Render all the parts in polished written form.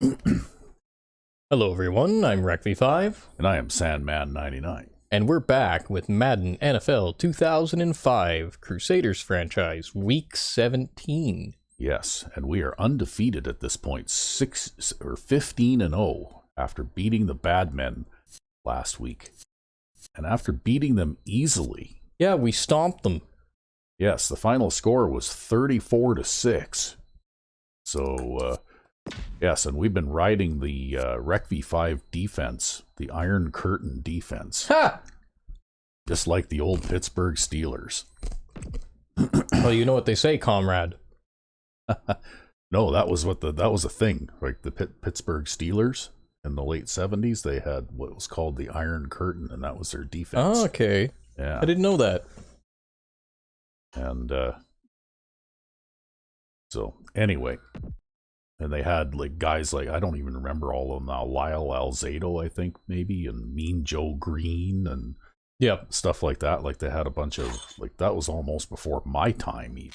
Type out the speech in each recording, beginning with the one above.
Hello everyone, I'm RecV5. And I am Sandman99. And we're back with Madden NFL 2005 Crusaders franchise, Week 17. Yes, and we are undefeated at this point, 15-0 after beating the Bad Men last week. And after beating them easily. Yeah, we stomped them. Yes, the final score was 34-6. So, yes, and we've been riding the RecV5 defense, the Iron Curtain defense. Ha! Just like the old Pittsburgh Steelers. Well, you know what they say, comrade. No, that was a thing. Like the Pittsburgh Steelers in the late 70s, they had what was called the Iron Curtain, and that was their defense. Oh, okay. Yeah. I didn't know that. And so anyway, and they had like guys like, I don't even remember all of them now, Lyle Alzado, I think maybe, and Mean Joe Green and stuff like that. Like they had a bunch of, like, that was almost before my time even.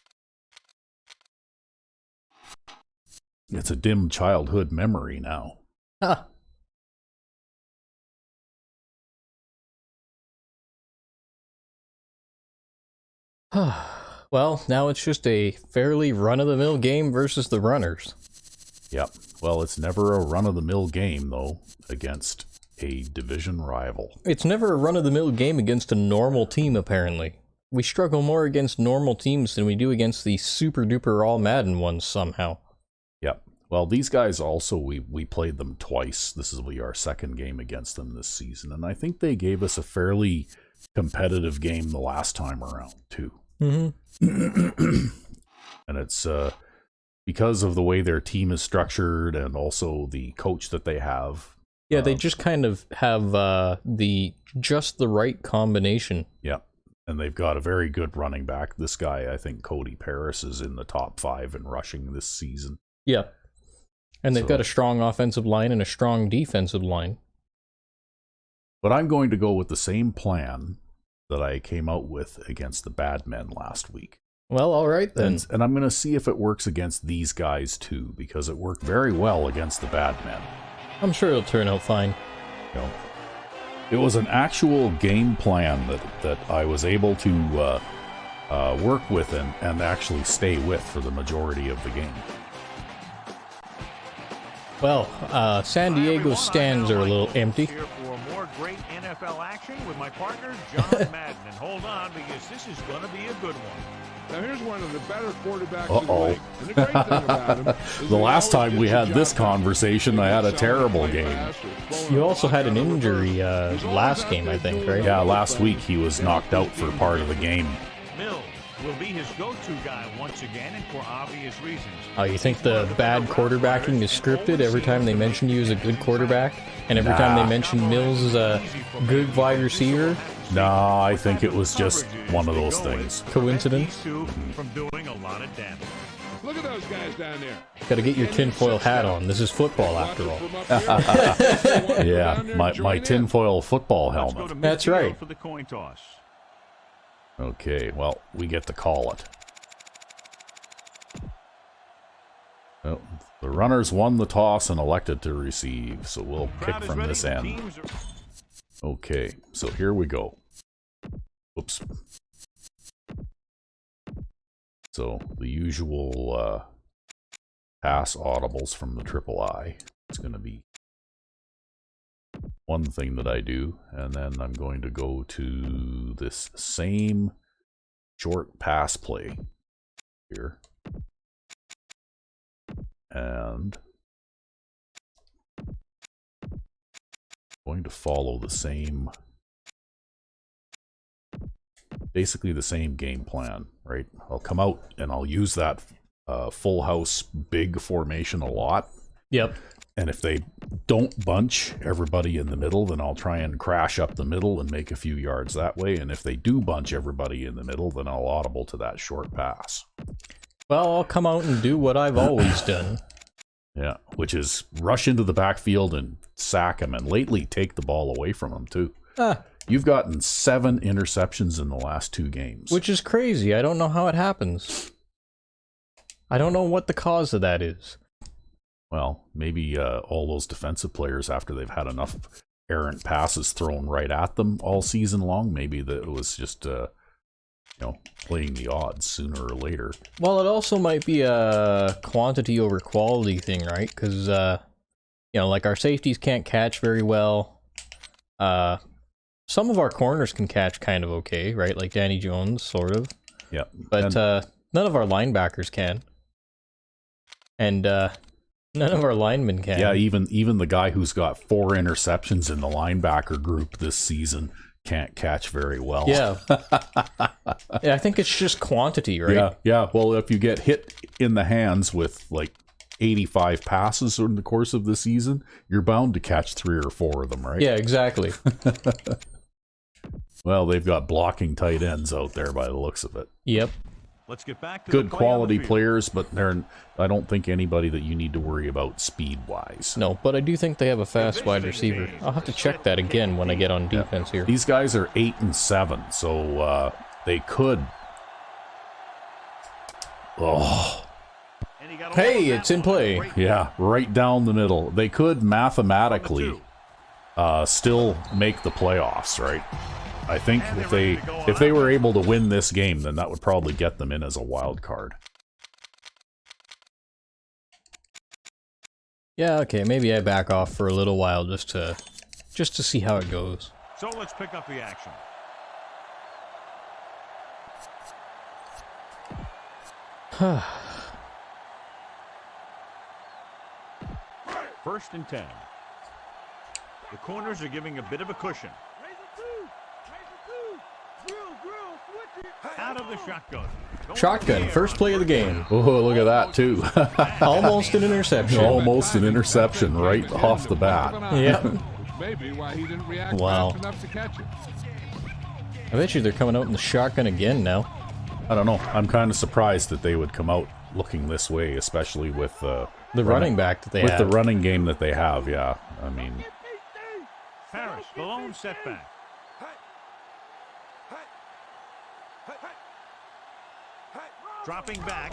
It's a dim childhood memory now. Huh. Well, now it's just a fairly run-of-the-mill game versus the runners. Yep. Well, it's never a run-of-the-mill game, though, against a division rival. It's never a run-of-the-mill game against a normal team, apparently. We struggle more against normal teams than we do against the super-duper all-Madden ones, somehow. Yep. Well, these guys also, we played them twice. This will be our second game against them this season, and I think they gave us a fairly competitive game the last time around, too. Mm-hmm. And it's because of the way their team is structured and also the coach that they have. Yeah, they just kind of have just the right combination. Yeah, and they've got a very good running back. This guy, I think Cody Paris, is in the top 5 in rushing this season. Yeah, and they've got a strong offensive line and a strong defensive line. But I'm going to go with the same plan that I came out with against the Bad Men last week. Well, all right then. And I'm going to see if it works against these guys too, because it worked very well against the Bad Men. I'm sure it'll turn out fine. You know, it was an actual game plan that I was able to work with and actually stay with for the majority of the game. Well, San Diego's stands are a little empty. Here for more great NFL action with my partner, John Madden. And hold on, because this is going to be a good one. Now here's one of the better quarterbacks in the league. And the great thing about him is The he last always time we gets had the this job done. conversation, I had a terrible game. You also had an injury last game, I think, right? Yeah, last week he was knocked out for part of the game. Mills will be his go-to guy once again, and for obvious reasons. Oh, you think the bad quarterbacking is scripted every time they mention you as a good quarterback? And every time they mention Mills as a good wide receiver? No, I think it was just one of those things. Coincidence? From doing a lot of damage. Look at those guys down there. Gotta get your tinfoil hat on. This is football, after all. Yeah, my tinfoil football Let's go helmet. to That's midfield right. for the coin toss. Okay, well, we get to call it. Well, the runners won the toss and elected to receive, so we'll kick Crowd is from ready. this end. Teams are- Okay, so here we go. Oops. So the usual pass audibles from the triple I. It's going to be one thing that I do, and then I'm going to go to this same short pass play here. And going to follow the same, basically the same game plan, right? I'll come out and I'll use that full house big formation a lot. Yep. And if they don't bunch everybody in the middle, then I'll try and crash up the middle and make a few yards that way. And if they do bunch everybody in the middle, then I'll audible to that short pass. Well, I'll come out and do what I've always done. Yeah, which is rush into the backfield and sack him, and lately take the ball away from him too. You've gotten 7 interceptions in the last 2 games. Which is crazy. I don't know how it happens. I don't know what the cause of that is. Well, maybe all those defensive players, after they've had enough errant passes thrown right at them all season long, maybe that it was just, playing the odds sooner or later. Well, it also might be a quantity over quality thing, right? Because, like our safeties can't catch very well. Some of our corners can catch kind of okay, right? Like Danny Jones, sort of. Yeah. But none of our linebackers can. And none of our linemen can. Yeah, even the guy who's got 4 interceptions in the linebacker group this season can't catch very well. Yeah. Yeah, I think it's just quantity, right? Yeah. Well, if you get hit in the hands with like 85 passes in the course of the season, you're bound to catch 3 or 4 of them, right? Yeah, exactly. Well, they've got blocking tight ends out there by the looks of it. Yep. Let's get back to Good the play on the quality field. players, but I don't think anybody that you need to worry about speed-wise. No, but I do think they have a fast wide receiver. I'll have to check that again when I get on defense here. These guys are 8-7, so they could. Oh, And he got a Hey, hold of it's that in one. play. Great. yeah, right down the middle. They could mathematically still make the playoffs, right? I think if they were able to win this game, then that would probably get them in as a wild card. Yeah, okay, maybe I back off for a little while just to see how it goes. So let's pick up the action. First and 10. The corners are giving a bit of a cushion. Out of the shotgun. Shotgun, first play of the game. Oh, look at that, too. Almost an interception. Almost an interception right off the bat. Yeah. Maybe why he didn't react Wow. fast enough to catch it. I bet you they're coming out in the shotgun again now. I don't know. I'm kind of surprised that they would come out looking this way, especially with The running back that they with have. the running game that they have. Yeah, I mean, Harris, the lone setback. Dropping back,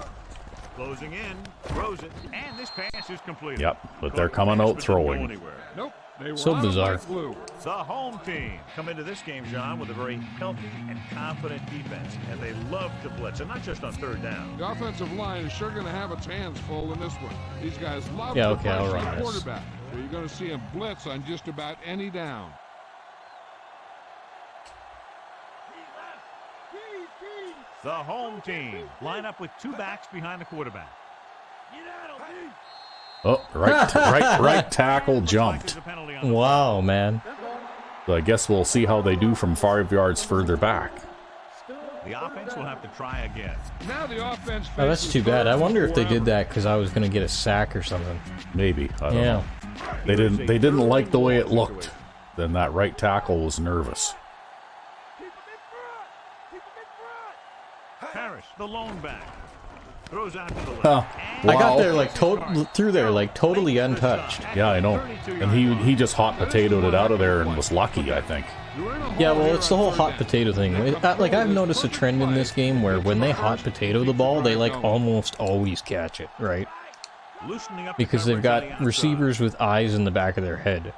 closing in, throws it, and this pass is completed. yep. But they're coming out throwing. Nope. They were So out of bizarre. light blue. The home team come into this game, John, with a very healthy and confident defense, and they love to blitz, and not just on third down. The offensive line is sure going to have its hands full in this one. These guys love Yeah, to okay, I'll pressure run the this. quarterback. So you're going to see him blitz on just about any down. The home team line up with 2 backs behind the quarterback. Oh, right tackle jumped. There's a penalty on the Wow, man. So I guess we'll see how they do from 5 yards further back. The offense will have to try again. Now the offense Oh, that's faces too bad. I third wonder if they forever. did that because I was going to get a sack or something. Maybe, I don't Yeah. know. They didn't like the way it looked. Then that right tackle was nervous. Harris, the lone back, throws out to the left. Huh. And I got Wow. there like through there like totally untouched. Yeah, I know. And he just hot potatoed it out of there and was lucky, I think. You're in a hole Yeah, well, here it's the on whole third hot down. potato thing. Like I've noticed a trend in this game where when they hot potato the ball, they like almost always catch it, right? loosening up the Because they've coverage on the got outside. receivers with eyes in the back of their head.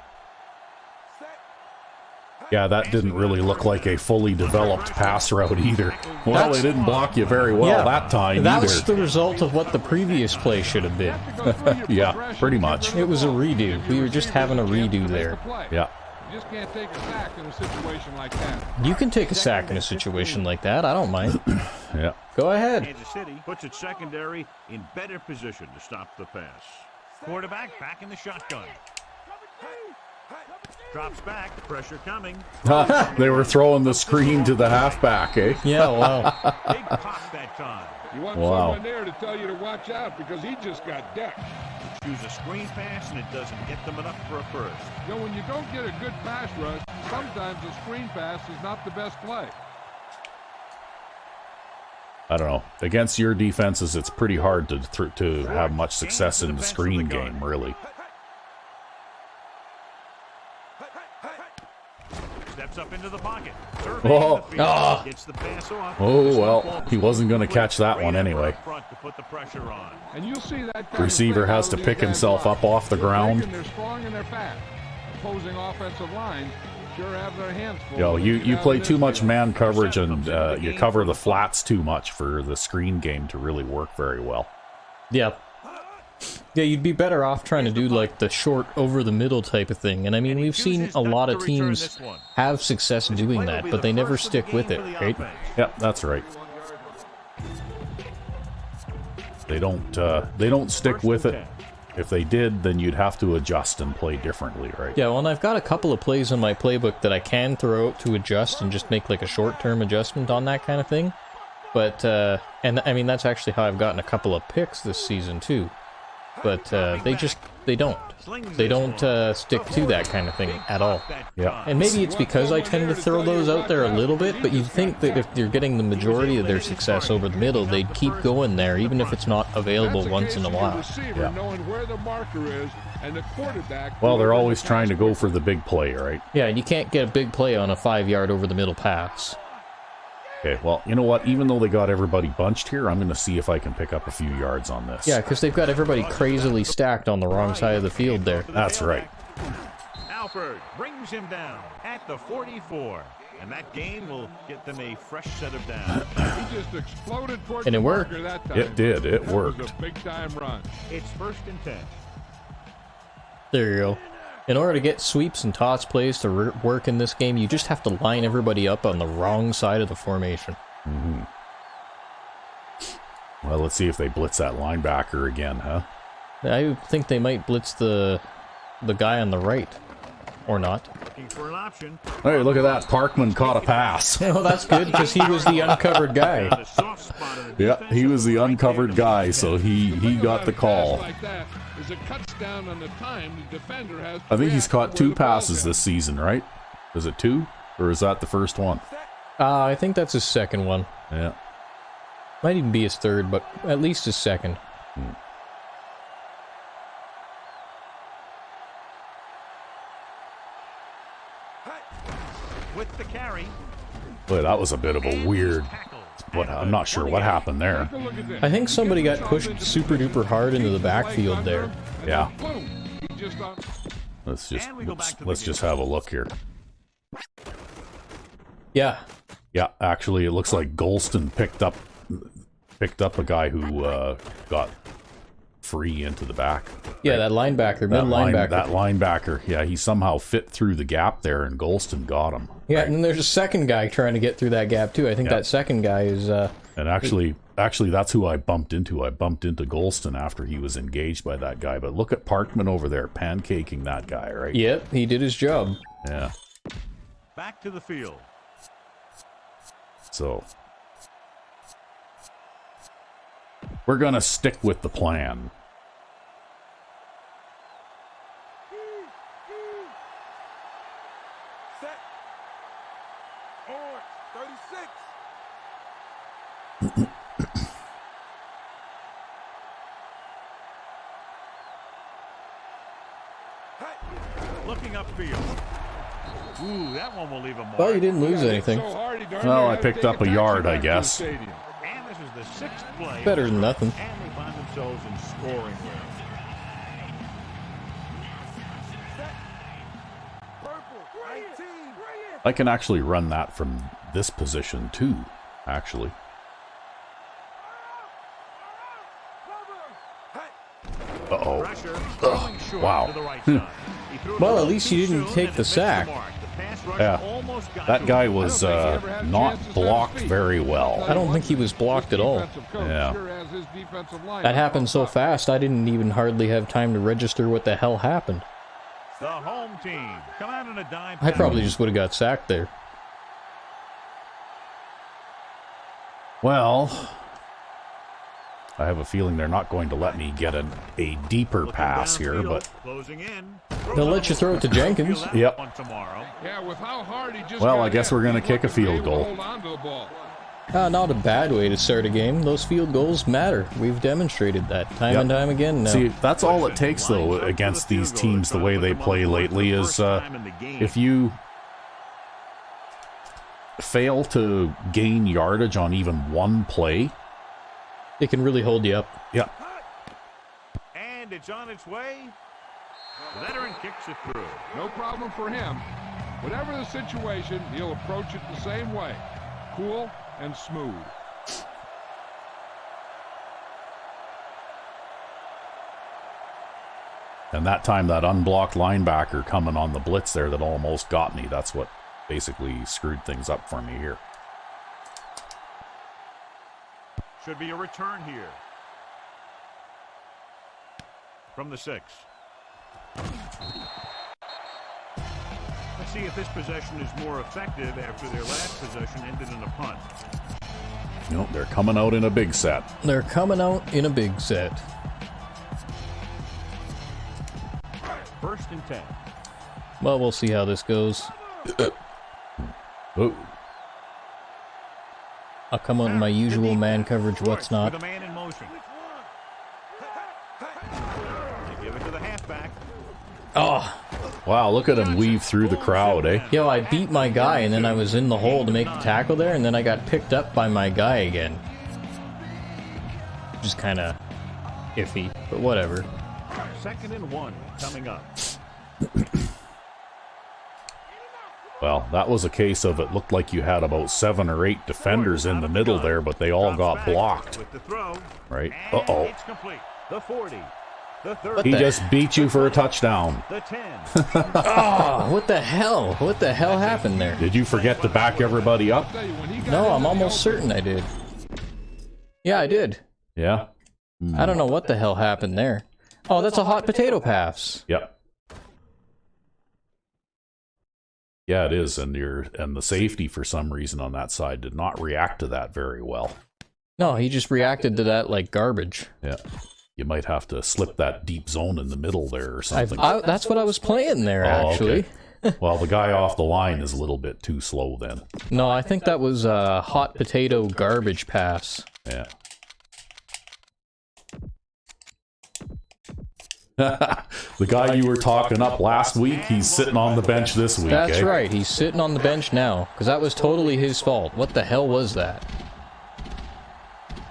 Yeah, that didn't really look like a fully developed pass route either. Well, they didn't block you very well that time that either. was the result of what the previous play should have been. To go through your Yeah, progression, pretty you much. bring It was a the ball. redo. We were just having a redo there. Yeah. You just can't take a sack in a situation like that. You can take a sack in a situation like that. I don't mind. Yeah. Go ahead. Kansas City puts its secondary in better position to stop the pass. Quarterback back in the shotgun. Drops back, pressure coming. They were throwing the screen to the halfback, eh? Yeah, wow. Big pop that time. You want Wow. someone there to tell you to watch out because he just got decked. Choose a screen pass and it doesn't get them enough for a first. You know, when you don't get a good pass rush, sometimes a screen pass is not the best play. I don't know. Against your defenses, it's pretty hard to have much success in the screen game, really. Steps up into the pocket. Oh, Gets the pass off. Oh, well, he wasn't going to catch that one anyway. To put the pressure on. And you'll see that Receiver has to pick himself up off the ground. They're strong and they're fast. Opposing offensive line sure have their hands full. Yo, you play too much man coverage and you cover the flats too much for the screen game to really work very well. Yeah. Yeah, you'd be better off trying to do like the short over the middle type of thing. And I mean, we've seen a lot of teams have success doing that, but they never stick with it, right? Yep, that's right. They don't stick with it. If they did, then you'd have to adjust and play differently, right? Yeah, well, and I've got a couple of plays in my playbook that I can throw out to adjust and just make like a short-term adjustment on that kind of thing. But, and I mean, that's actually how I've gotten a couple of picks this season too. But they don't stick to that kind of thing at all. Yeah. And maybe it's because I tend to throw those out there a little bit, but you'd think that if they're getting the majority of their success over the middle, they'd keep going there, even if it's not available once in a while. Yeah. Well, they're always trying to go for the big play, right? Yeah, and you can't get a big play on a 5-yard over the middle pass. Okay, well, you know what? Even though they got everybody bunched here, I'm going to see if I can pick up a few yards on this. Yeah, because they've got everybody crazily stacked on the wrong side of the field there. That's right. Alford brings him down at the 44. And that gain will get them a fresh set of downs. He just exploded towards And it worked. that time. It did. It worked. That was a big-time run. It's 1st and 10. There you go. In order to get sweeps and toss plays to work in this game, you just have to line everybody up on the wrong side of the formation. Mm-hmm. Well, let's see if they blitz that linebacker again, huh? I think they might blitz the guy on the right. Or not. Looking for an option. Hey, look at that. Parkman caught a pass. Oh, that's good, because he was the uncovered guy. Yeah, he was the uncovered guy, so he got the call. I think he's caught 2 passes this season, right? Is it 2? Or is that the first one? I think that's his second one. Yeah. Might even be his third, but at least his second. With the carry. Boy, that was a bit of a weird... I'm not sure what happened there. I think somebody got pushed super duper hard into the backfield there. Yeah. Let's just have a look here. Yeah. Yeah, actually, it looks like Golston picked up a guy who got free into the back. Yeah, that linebacker, mid-linebacker. That linebacker, yeah, he somehow fit through the gap there, and Golston got him. Yeah, right? and then there's a second guy trying to get through that gap, too. I think that second guy is... And actually, that's who I bumped into. I bumped into Golston after he was engaged by that guy. But look at Parkman over there, pancaking that guy, right? Yep, he did his job. Yeah. Back to the field. So... we're going to stick with the plan. Set. On. 36. Looking upfield. Ooh, that one will leave a mark. Well, you didn't lose anything. Well, I picked up a yard, I guess. And this is the 6th play. Better than nothing. And they find themselves in scoring range. I can actually run that from this position too, actually. Uh-oh. Wow. Well, at least you didn't take the sack. Yeah, that guy was not blocked very well. I don't think he was blocked at all. Yeah. That happened so fast, I didn't even hardly have time to register what the hell happened. The home team come out in a dime. I probably just would have got sacked there. Well, I have a feeling they're not going to let me get a deeper pass here, but... They'll let you throw it to Jenkins. Yep. Well, I guess we're going to kick a field goal. Not a bad way to start a game. Those field goals matter. We've demonstrated that time and time again now. See, that's all it takes, though, against these teams, the way they play lately, is if you fail to gain yardage on even one play, it can really hold you up. yeah. And it's on its way. The veteran kicks it through. No problem for him. Whatever the situation, he'll approach it the same way. Cool and smooth. And that time, that unblocked linebacker coming on the blitz there that almost got me. That's what basically screwed things up for me here. Should be a return here. From the 6. Let's see if this possession is more effective after their last possession ended in a punt. Nope, they're coming out in a big set. They're coming out in a big set. 1st and 10. Well, we'll see how this goes. Oh, I'll come out in my usual man coverage, what's not. With a man in motion. They give it to the halfback. Oh, wow, look at him weave through the crowd, eh? yo, I beat my guy, and then I was in the hole to make the tackle there, and then I got picked up by my guy again. Just kind of iffy, but whatever. 2nd and 1 coming up. Well, that was a case of it looked like you had about 7 or 8 defenders in the middle there, but they all got blocked. With the throw. Right? And Uh-oh. it's complete. The 40. The 30. He just beat you for a touchdown. The 10. Oh, what the hell? What the hell happened there? Did you forget to back everybody up? Tell you, when he got No, into I'm the almost open- certain I did. Yeah, I did. Yeah? I don't know what the hell happened there. Oh, that's a hot potato pass. Yep. Yeah, it is, and the safety for some reason on that side did not react to that very well. No, he just reacted to that like garbage. Yeah. You might have to slip that deep zone in the middle there or something. That's what I was playing there, actually. Okay. Well, the guy off the line is a little bit too slow then. No, I think that was a hot potato garbage pass. Yeah. The guy you were talking up last week, he's sitting on the bench this week. That's eh? right, he's sitting on the bench now, because that was totally his fault. What the hell was that?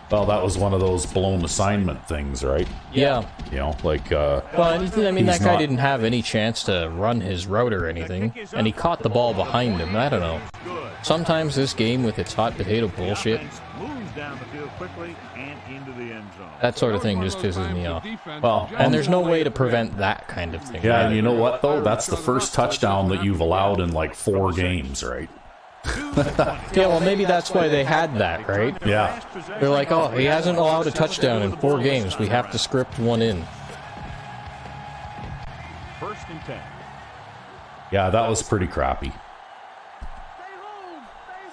Well, that was one of those blown assignment things, right? Yeah. You know, like, Well, I mean, he's that guy not- didn't have any chance to run his route or anything, and he caught the ball behind him. I don't know. Sometimes this game with its hot potato bullshit, Offense moves down the field quickly and into the end zone. that sort of thing just pisses me off. Well, And there's no way to prevent that kind of thing. yeah, and you know what, though? That's the first touchdown that you've allowed in like 4 games, right? Yeah, well, maybe that's why they had that, right? Yeah. They're like, oh, he hasn't allowed a touchdown in 4 games. We have to script one in. 1st and 10. Yeah, that was pretty crappy.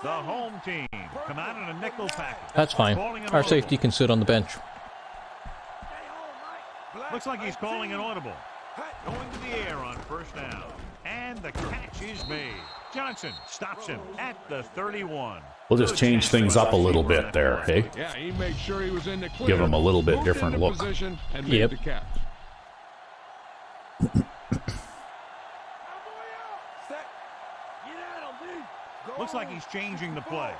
The home team come out in a nickel package. That's fine. Our safety can sit on the bench. Looks like he's calling an audible. Going to the air on 1st down. And the catch is made. Johnson stops him at the 31. We'll just change things up a little bit there, hey? Yeah, he made sure he was in the clear. Give him a little bit Moved different into look. position and made Yep. the catch. Looks like he's changing the play.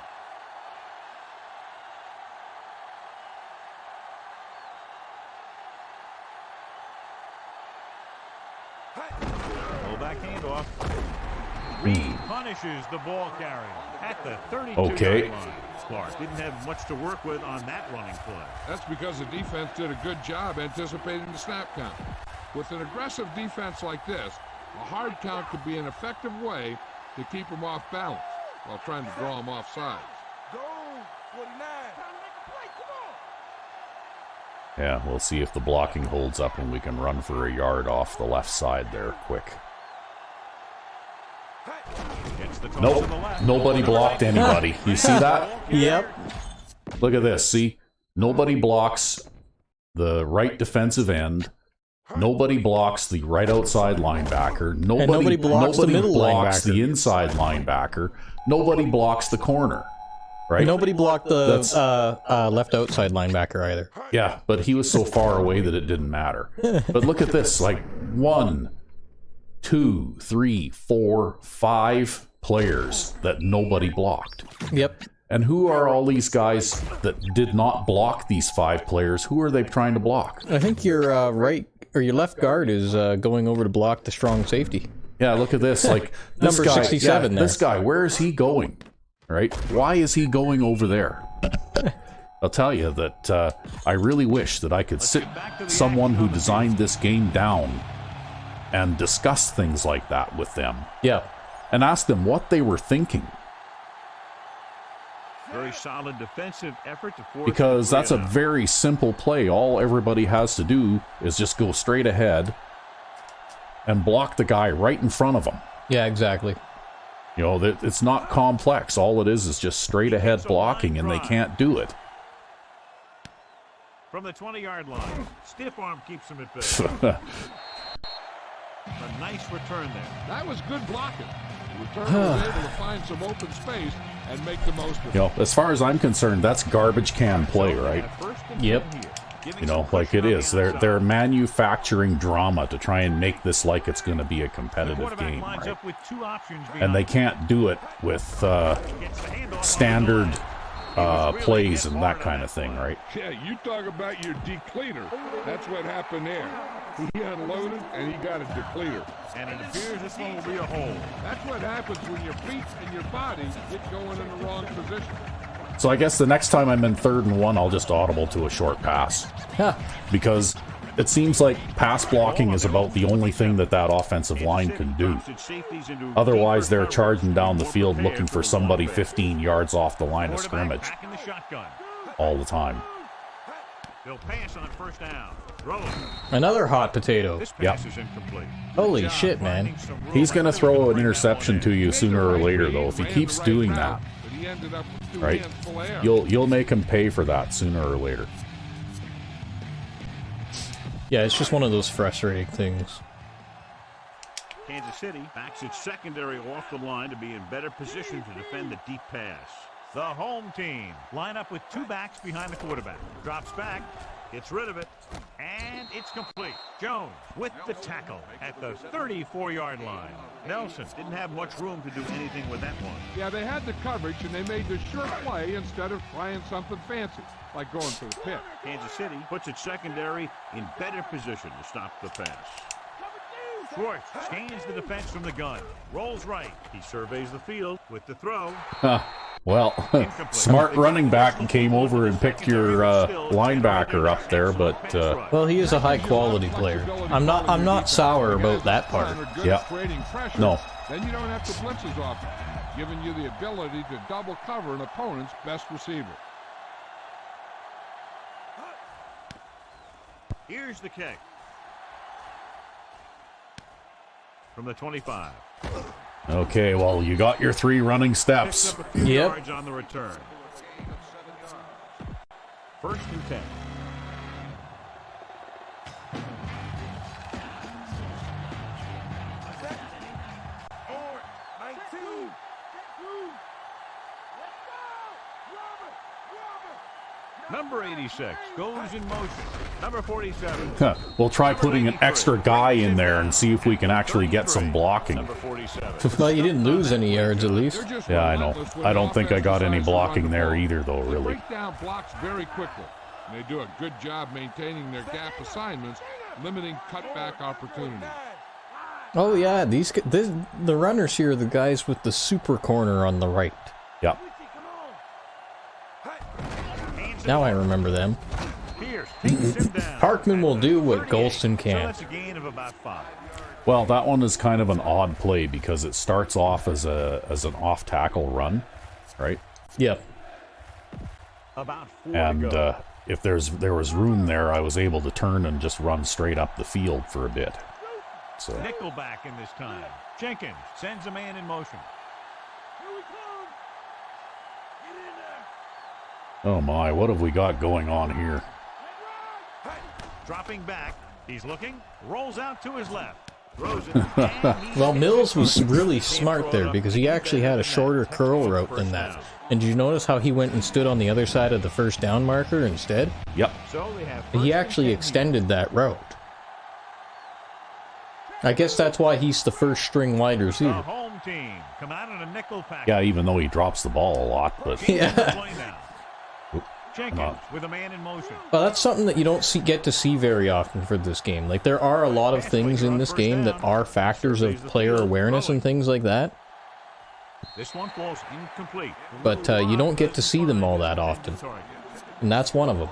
Fullback handoff. Reed punishes the ball carrier at the 32 Okay. yard line. Clark didn't have much to work with on that running play. That's because the defense did a good job anticipating the snap count. With an aggressive defense like this, a hard count could be an effective way to keep them off balance while trying to draw them off sides. Yeah, we'll see if the blocking holds up and we can run for a yard off the left side there quick. Gets the toss Nope, to the left. nobody blocked anybody. You see that? Yep. Look at this, see? Nobody blocks the right defensive end. Nobody blocks the right outside linebacker. nobody blocks the middle blocks linebacker. the inside linebacker. Nobody blocks the corner. Right? Nobody blocked the left outside linebacker either. Yeah, but he was so far away that it didn't matter. But look at this, like 1, 2, 3, 4, 5 players that nobody blocked. Yep. And who are all these guys that did not block these 5 players? Who are they trying to block? I think your right or your left guard is going over to block the strong safety. Yeah, look at this. Like this Number guy, 67 there. This guy, where is he going? Right? Why is he going over there? I'll tell you that I really wish that I could sit someone who designed this game down and discuss things like that with them. Yeah. And ask them what they were thinking. Very solid defensive effort to force. Because that's a very simple play. All everybody has to do is just go straight ahead and block the guy right in front of them. Yeah, exactly. You know, it's not complex. All it is just straight ahead blocking, and they can't do it. From the 20-yard line, stiff arm keeps him at bay. A nice return there. That was good blocking. The returner was able to find some open space and make the most of it. You know, as far as I'm concerned, that's garbage can play, right? Yep. You know, like it is. They're manufacturing drama to try and make this like it's going to be a competitive game, right? And they can't do it with standard plays and that kind of thing, right? Yeah, you talk about your decleater. That's what happened there. He unloaded and he got a decleater. And it appears this one will be a hole. That's what happens when your feet and your body get going in the wrong position. So I guess the next time I'm in 3rd and 1, I'll just audible to a short pass. Huh. Because it seems like pass blocking is about the only thing that offensive line can do. Otherwise, they're charging down the field looking for somebody 15 yards off the line of scrimmage all the time. They'll pass on first down. Another hot potato. Yep. Holy shit, man. He's going to throw an interception to you sooner or later, though. If he keeps doing that, right, you'll make him pay for that sooner or later. Yeah, it's just one of those frustrating things. Kansas City backs its secondary off the line to be in better position to defend the deep pass. The home team line up with 2 backs behind the quarterback. Drops back, gets rid of it, and it's complete. Jones with the tackle at the 34-yard line. Nelson didn't have much room to do anything with that one. Yeah, they had the coverage, and they made the sure play instead of trying something fancy, like going for the pit. Kansas City puts its secondary in better position to stop the pass. Schwartz scans the defense from the gun. Rolls right. He surveys the field with the throw. Well, smart running back came over and picked your linebacker up there, but well, he is a high-quality player. I'm not sour about that part. Yeah. No. Then you don't have to blitz as often, giving you the ability to double cover an opponent's best receiver. Here's the kick. From the 25. Okay, well, you got your 3 running steps. Yep. Yards on the return. 1st and 10. Number 86 goes in motion. Number 47. We'll try putting an extra guy in there and see if we can actually get some blocking. Number 47. Well, you didn't lose any yards at least. Yeah, I know. I don't think I got any blocking there either, though, They really. break down blocks very quickly. And they do a good job maintaining their gap assignments, limiting cutback opportunities. Oh yeah, the runners here are the guys with the super corner on the right. Yep. Now I remember them. Parkman will do what Golston So can. that's a gain of about 5. Well, that one is kind of an odd play because it starts off as an off-tackle run, right? Yep. About 4 And to go. if there was room there, I was able to turn and just run straight up the field for a bit. So Nickelback in this time. Jenkins sends a man in motion. oh my, what have we got going on here? Dropping back. He's looking. Rolls out to his left. Throws it. And he's Well, hit. Mills was really smart there because he actually had a shorter curl route than that. And did you notice how he went and stood on the other side of the first down marker instead? Yep. So they have He actually extended that route. I guess that's why he's the first string wide The receiver. home team come out in a nickel package. Yeah, even though he drops the ball a lot, but Yeah. Jenkins with a man in motion. Well, that's something that you don't get to see very often for this game. Like, there are a lot of things in this game that are factors of player awareness and things like that. This one falls incomplete. But you don't get to see them all that often. And that's one of them.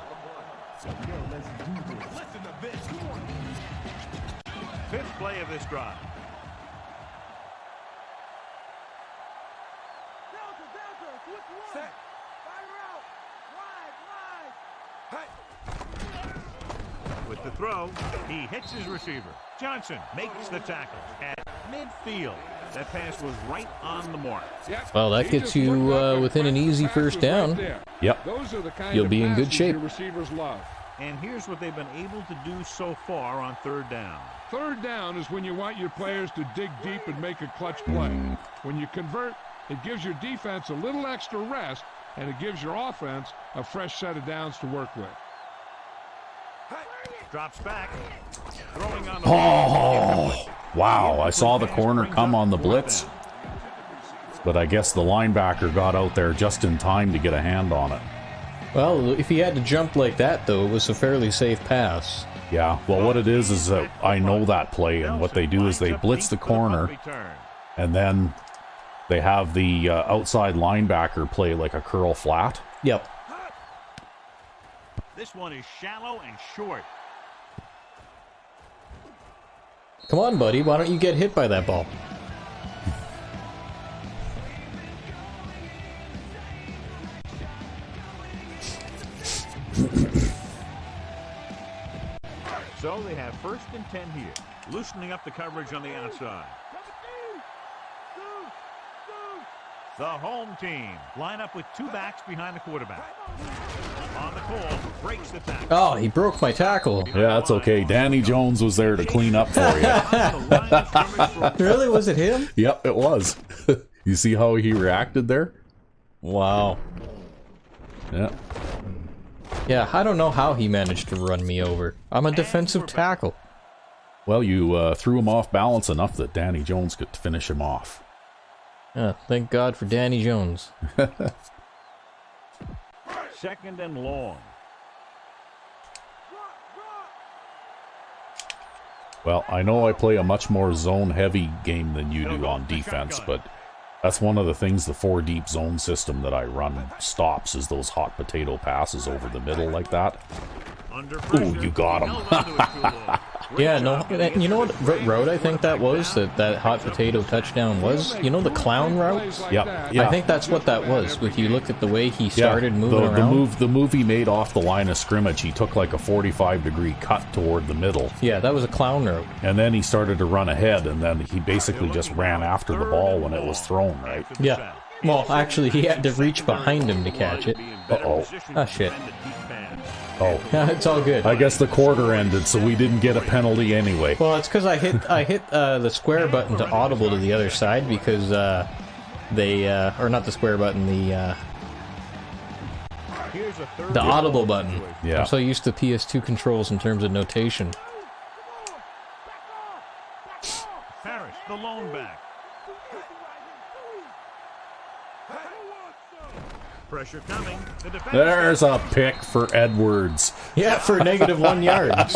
Fifth play of this drive. With the throw, he hits his receiver. Johnson makes the tackle at midfield. That pass was right on the mark. Well, that gets you within an easy first down. yep. Those are the kind You'll of be in good passes shape. your receivers love. And here's what they've been able to do so far on third down. Third down is when you want your players to dig deep and make a clutch play. When you convert, it gives your defense a little extra rest, and it gives your offense a fresh set of downs to work with. Drops back. Throwing on the Oh, wow. I saw the corner come on the blitz, but I guess the linebacker got out there just in time to get a hand on it. Well, if he had to jump like that, though, it was a fairly safe pass. Yeah, well, what it is that I know that play, and what they do is they blitz the corner, and then they have the outside linebacker play like a curl flat. Yep. This one is shallow and short. Come on, buddy. Why don't you get hit by that ball? So they have 1st and 10 here. Loosening up the coverage on the outside. The home team line up with 2 backs behind the quarterback. On the call, breaks the tackle. Oh, he broke my tackle. Yeah, that's okay. Danny Jones was there to clean up for you. Really? Was it him? Yep, it was. You see how he reacted there? Wow. Yeah. Yeah, I don't know how he managed to run me over. I'm a defensive tackle. Well, you threw him off balance enough that Danny Jones could finish him off. Thank God for Danny Jones. 2nd and long. Well, I know I play a much more zone-heavy game than you do on defense, but that's one of the things the 4-deep zone system that I run stops, is those hot potato passes over the middle like that. Ooh, you got him. Yeah, no, you know what route I think that was, that hot potato touchdown was? You know the clown route? Yep. Yeah. I think that's what that was. If you look at the way he started moving around. The move he made off the line of scrimmage, he took like a 45-degree cut toward the middle. Yeah, that was a clown route. And then he started to run ahead, and then he basically just ran after the ball when it was thrown, right? Yeah. Well, actually, he had to reach behind him to catch it. Uh-oh. Ah, shit. Oh. It's all good. I guess the quarter ended, so we didn't get a penalty anyway. Well, it's because I hit the square button to audible to the other side because or not the square button, the audible button. Yeah. I'm so used to PS2 controls in terms of notation. Harris, the lone back. Pressure coming. There's a pick for Edwards. Yeah, for -1 yards.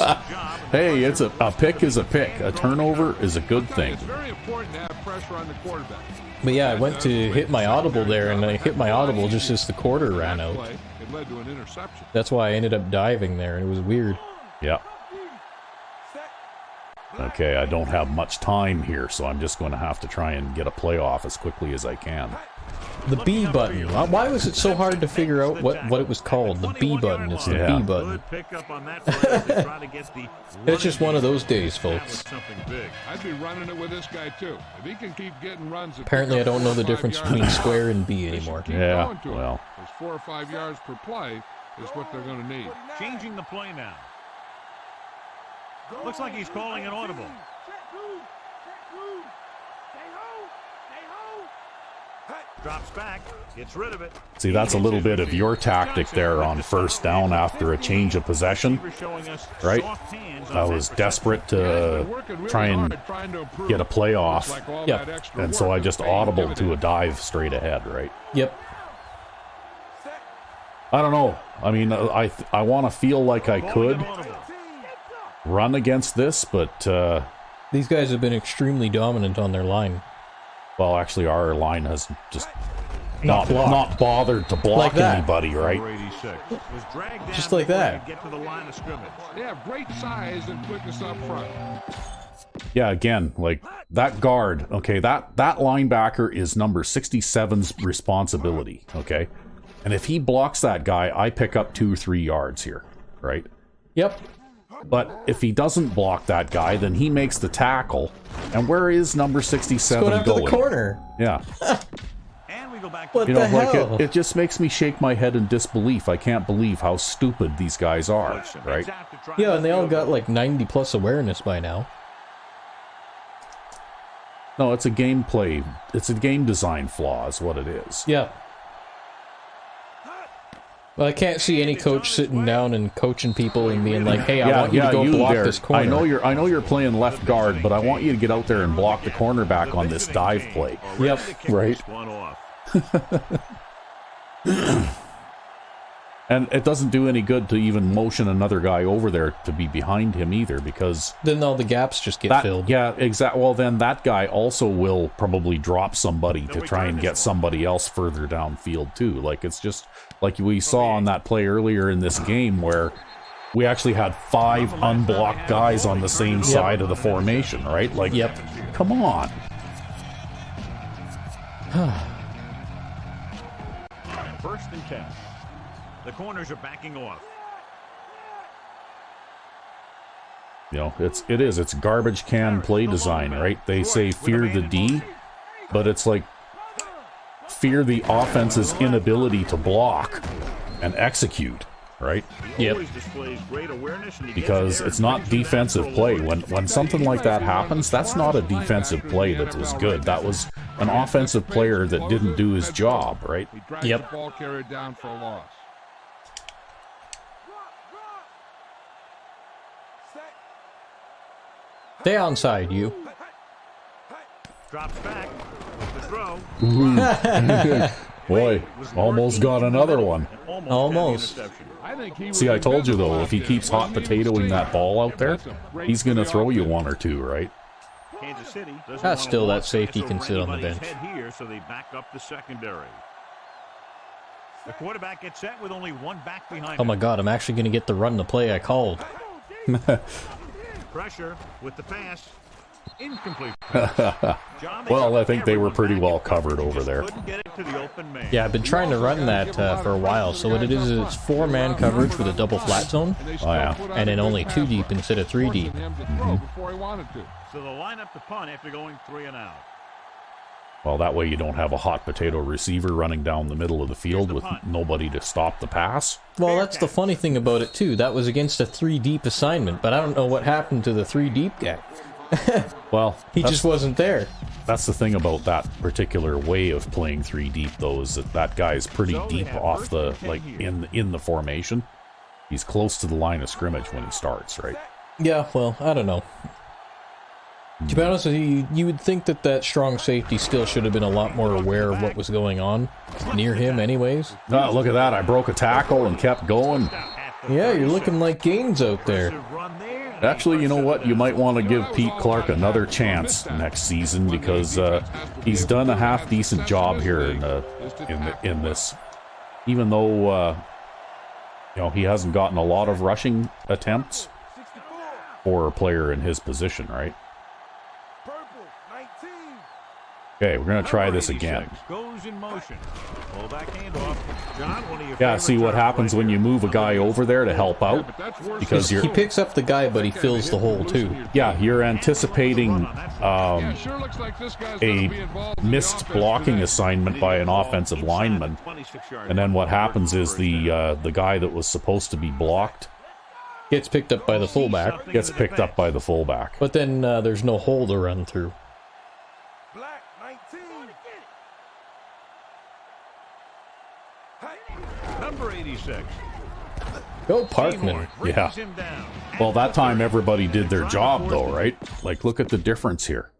Hey, it's a pick is a pick. A turnover is a good thing. It's very important to have pressure on the quarterback. But yeah, I went to hit my audible there, and I hit my audible just as the quarter ran out. It led to an interception. That's why I ended up diving there, and it was weird. Yeah. Okay, I don't have much time here, so I'm just going to have to try and get a playoff as quickly as I can. The B button. Why was it so hard to figure out what it was called? The B button. It's the B button. It's just one of those days, folks. I'd be running it with this guy too. If he can keep getting runs. Apparently, I don't know the difference between square and B anymore. Yeah, well. There's 4 or 5 yards per play is what they're going to need. Changing the play now. Looks like he's calling an audible. Drops back, gets rid of it. See, that's a little bit of your tactic there on first down after a change of possession, right? I was desperate to try and get a play off, and so I just audibled to a dive straight ahead, right? Yep. I don't know. I mean, I want to feel like I could run against this, but these guys have been extremely dominant on their line. well, actually, our line has just not bothered to block like anybody, right? Just like that. Get to the line of scrimmage. They have great size and quickness up front. Yeah, again, like that guard, okay, that linebacker is number 67's responsibility, okay? And if he blocks that guy, I pick up 2 or 3 yards here, right? Yep. But if he doesn't block that guy, then he makes the tackle. And where is number 67 Let's go down going? to the corner. Yeah. And we go back What to the hell? Like it just makes me shake my head in disbelief. I can't believe how stupid these guys are, right? Yeah, and they all got like 90 plus awareness by now. No, it's a gameplay. It's a game design flaw is what it is. Yeah. Well, I can't see any coach sitting down and coaching people and being like, "Hey, I want you to go block this corner." I know you're playing left guard, but I want you to get out there and block the cornerback on this dive play. Yep. Right. And it doesn't do any good to even motion another guy over there to be behind him either, because Then all the gaps just get filled. yeah, exactly. Well, then that guy also will probably drop somebody to try and get somebody else further downfield too. Like, it's just like we saw on that play earlier in this game where we actually had 5 unblocked guys on the same side of the formation, right? Like, come on. First and 10. The corners are backing off. You know, it's garbage can play design, right? They say fear the D, but it's like fear the offense's inability to block and execute, right? Yep. Because it's not defensive play. When something like that happens, that's not a defensive play that was good. That was an offensive player that didn't do his job, right? He drags the ball carrier down for a loss. Stay onside, you. Drops back. The throw. Boy, almost got another one. Almost. See, I told you though, if he keeps hot potatoing that ball out there, he's going to throw you 1 or 2, right? Kansas City Still that safety can sit on the bench. Here, so they back up the secondary. The quarterback gets set with only 1 back behind. Oh my god, I'm actually going to get to run the play I called. Pressure with the pass. Incomplete. Well, I think they were pretty well covered over there. Yeah, I've been trying to run that for a while. So what it is it's 4-man coverage with a double flat zone. Oh, yeah. And then only 2 deep instead of 3 deep. So they'll line up the punt after going 3 and out. Well, that way you don't have a hot potato receiver running down the middle of the field with nobody to stop the pass. Well, that's the funny thing about it, too. That was against a 3 deep assignment, but I don't know what happened to the 3 deep guy. Well, he just wasn't there. That's the thing about that particular way of playing 3 deep, though, is that guy's pretty deep off the, like, in the formation. He's close to the line of scrimmage when he starts, right? Yeah, well, I don't know. To be honest with you, you would think that strong safety still should have been a lot more aware of what was going on near him anyways. Oh, look at that. I broke a tackle and kept going. Yeah, you're looking like Gaines out there. Actually, you know what? You might want to give Pete Clark another chance next season because he's done a half-decent job here in this. Even though, you know, he hasn't gotten a lot of rushing attempts for a player in his position, right? Okay, we're going to try this again. Yeah, see what happens when you move a guy over there to help out? Because he picks up the guy, but he fills the hole too. Yeah, you're anticipating a missed blocking assignment by an offensive lineman. And then what happens is the guy that was supposed to be blocked gets picked up by the fullback. But then there's no hole to run through. Number 86. Go Parkman. Brings Yeah. him down. Well, that time everybody did their job, though, right? Like, look at the difference here.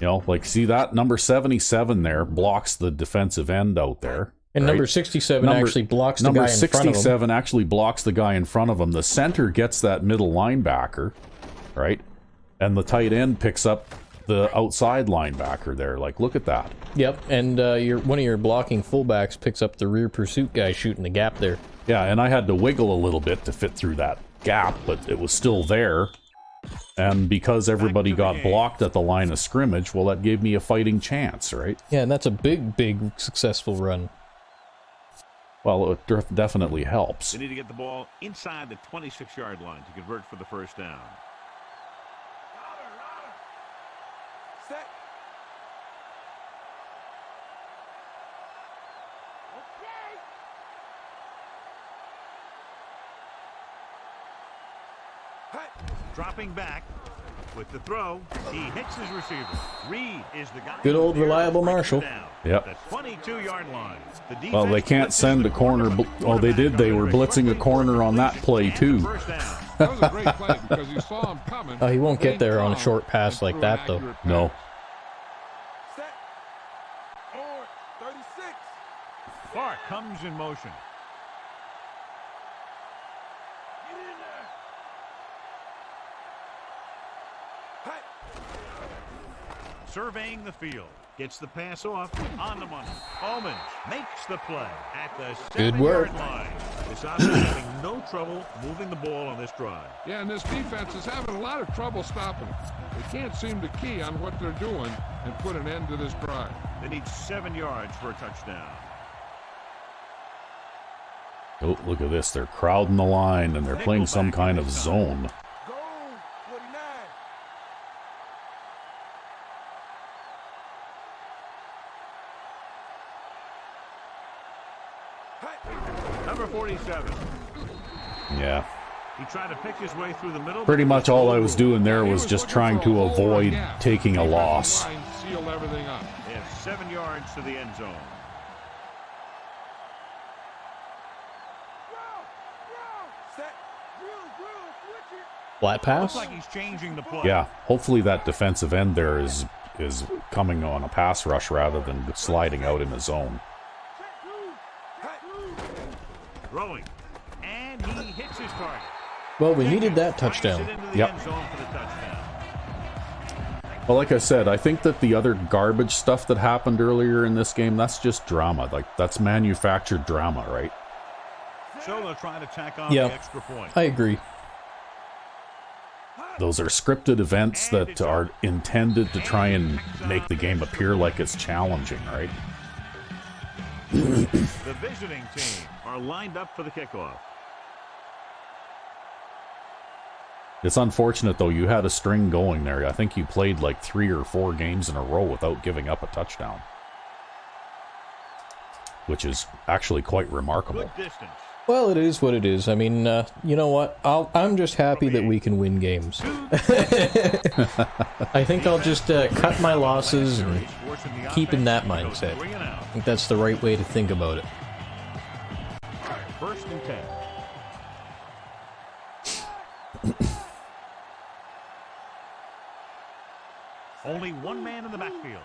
You know, like, see that? Number 77 there blocks the defensive end out there. And right? number 67 actually blocks the number guy in front of him. Number 67 actually blocks the guy in front of him. The center gets that middle linebacker, right? And the tight end picks up the outside linebacker there. Like, look at that. Yep, and one of your blocking fullbacks picks up the rear pursuit guy shooting the gap there. Yeah, and I had to wiggle a little bit to fit through that gap, but it was still there. And because everybody got blocked at the line of scrimmage, well, that gave me a fighting chance, right? Yeah, and that's a big successful run. Well, it definitely helps. They need to get the ball inside the 26-yard line to convert for the first down. Dropping back with the throw, he hits his receiver. Reed is the guy. Good old reliable Marshall. Yep. The 22-yard line. Well, they can't send a corner. Oh, they did. They were blitzing a corner on that play, too. That was a great play because you saw him coming. He won't get there on a short pass like that, though. No. Clark comes in motion. Surveying the field. Gets the pass off. On the money. Omens makes the play at the 7-yard line. This offense having no trouble moving the ball on this drive. Yeah, and this defense is having a lot of trouble stopping them. They can't seem to key on what they're doing and put an end to this drive. They need 7 yards for a touchdown. Oh, look at this. They're crowding the line, and they're playing some kind of zone. Number 47. Yeah. He tried to pick his way through the middle. Pretty much all I was doing there was just trying to avoid taking a loss. Sealed everything up. They have 7 yards to the end zone. Flat pass? Looks like he's changing the play. Yeah, hopefully that defensive end there is coming on a pass rush rather than sliding out in the zone. Throwing. And he hits his target. Well, we needed that touchdown. Yep. Well, like I said, I think that the other garbage stuff that happened earlier in this game, that's just drama. Like, that's manufactured drama, right? So they'll try to tack on the extra point. I agree. Those are scripted events that are intended to try and make the game appear like it's challenging, right? The visiting team are lined up for the kickoff. It's unfortunate, though. You had a string going there. I think you played like 3 or 4 games in a row without giving up a touchdown, which is actually quite remarkable. Good distance. Well, it is what it is. I mean, you know what? I'm just happy that we can win games. I think I'll just cut my losses and keep in that mindset. I think that's the right way to think about it. First and 10. Only one man in the backfield.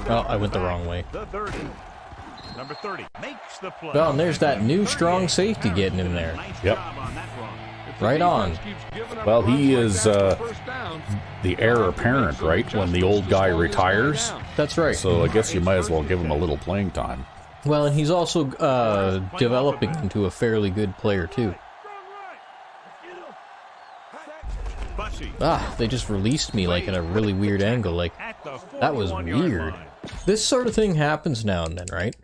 Oh, I went the wrong way. The 30. Number 30 makes the play. Well, and there's that new strong safety getting in there. Yep. Right on. Well, he is the heir apparent, right, when the old guy retires. That's right. So I guess you might as well give him a little playing time. Well, and he's also developing into a fairly good player, too. Ah, they just released me, like, in a really weird angle. Like, that was weird. This sort of thing happens now and then, right?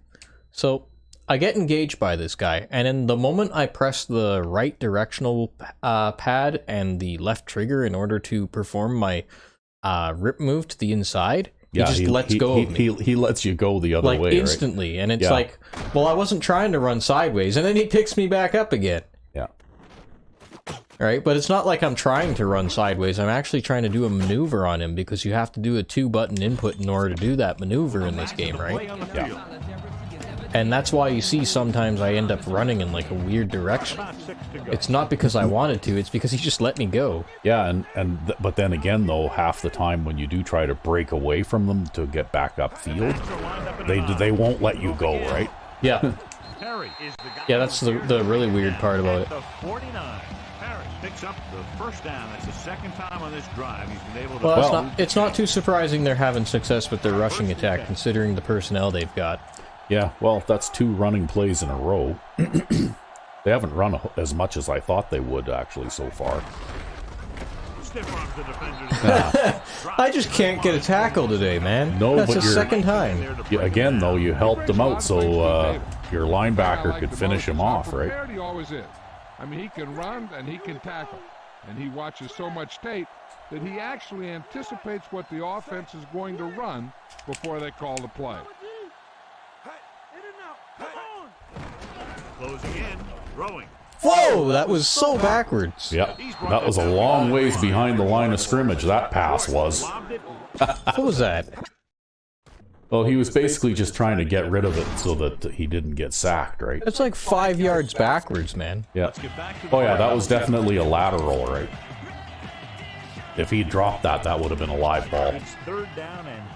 So, I get engaged by this guy, and in the moment I press the right directional pad and the left trigger in order to perform my rip move to the inside, he just lets go of me. He lets you go the other way, like, instantly. Right? And it's like, well, I wasn't trying to run sideways, and then he picks me back up again. Yeah. Right, but it's not like I'm trying to run sideways. I'm actually trying to do a maneuver on him because you have to do a 2-button input in order to do that maneuver in this game, right? Yeah. And that's why you see sometimes I end up running in like a weird direction. It's not because I wanted to, it's because he just let me go. Yeah, but then again though, half the time when you do try to break away from them to get back upfield, they won't let you go, right? Yeah. Yeah, that's the really weird part about it. Picks up the first down. That's the second time on this drive he's been able to. Well, it's not too surprising they're having success with their rushing attack, considering the personnel they've got. Yeah, well, that's 2 running plays in a row. They haven't run as much as I thought they would, actually, so far. I just can't get a tackle today, man. No, that's but the second time. Again, though, you helped them out so your linebacker could finish him off, right? He always is. I mean, he can run and he can tackle. And he watches so much tape that he actually anticipates what the offense is going to run before they call the play. Closing in, throwing. Whoa, that was so backwards. Yep, that was a long ways behind the line of scrimmage, that pass was. What was that? Well, he was basically just trying to get rid of it so that he didn't get sacked, right? That's like 5 yards backwards, man. Yeah. Oh yeah, that was definitely a lateral, right? If he dropped that, that would have been a live ball.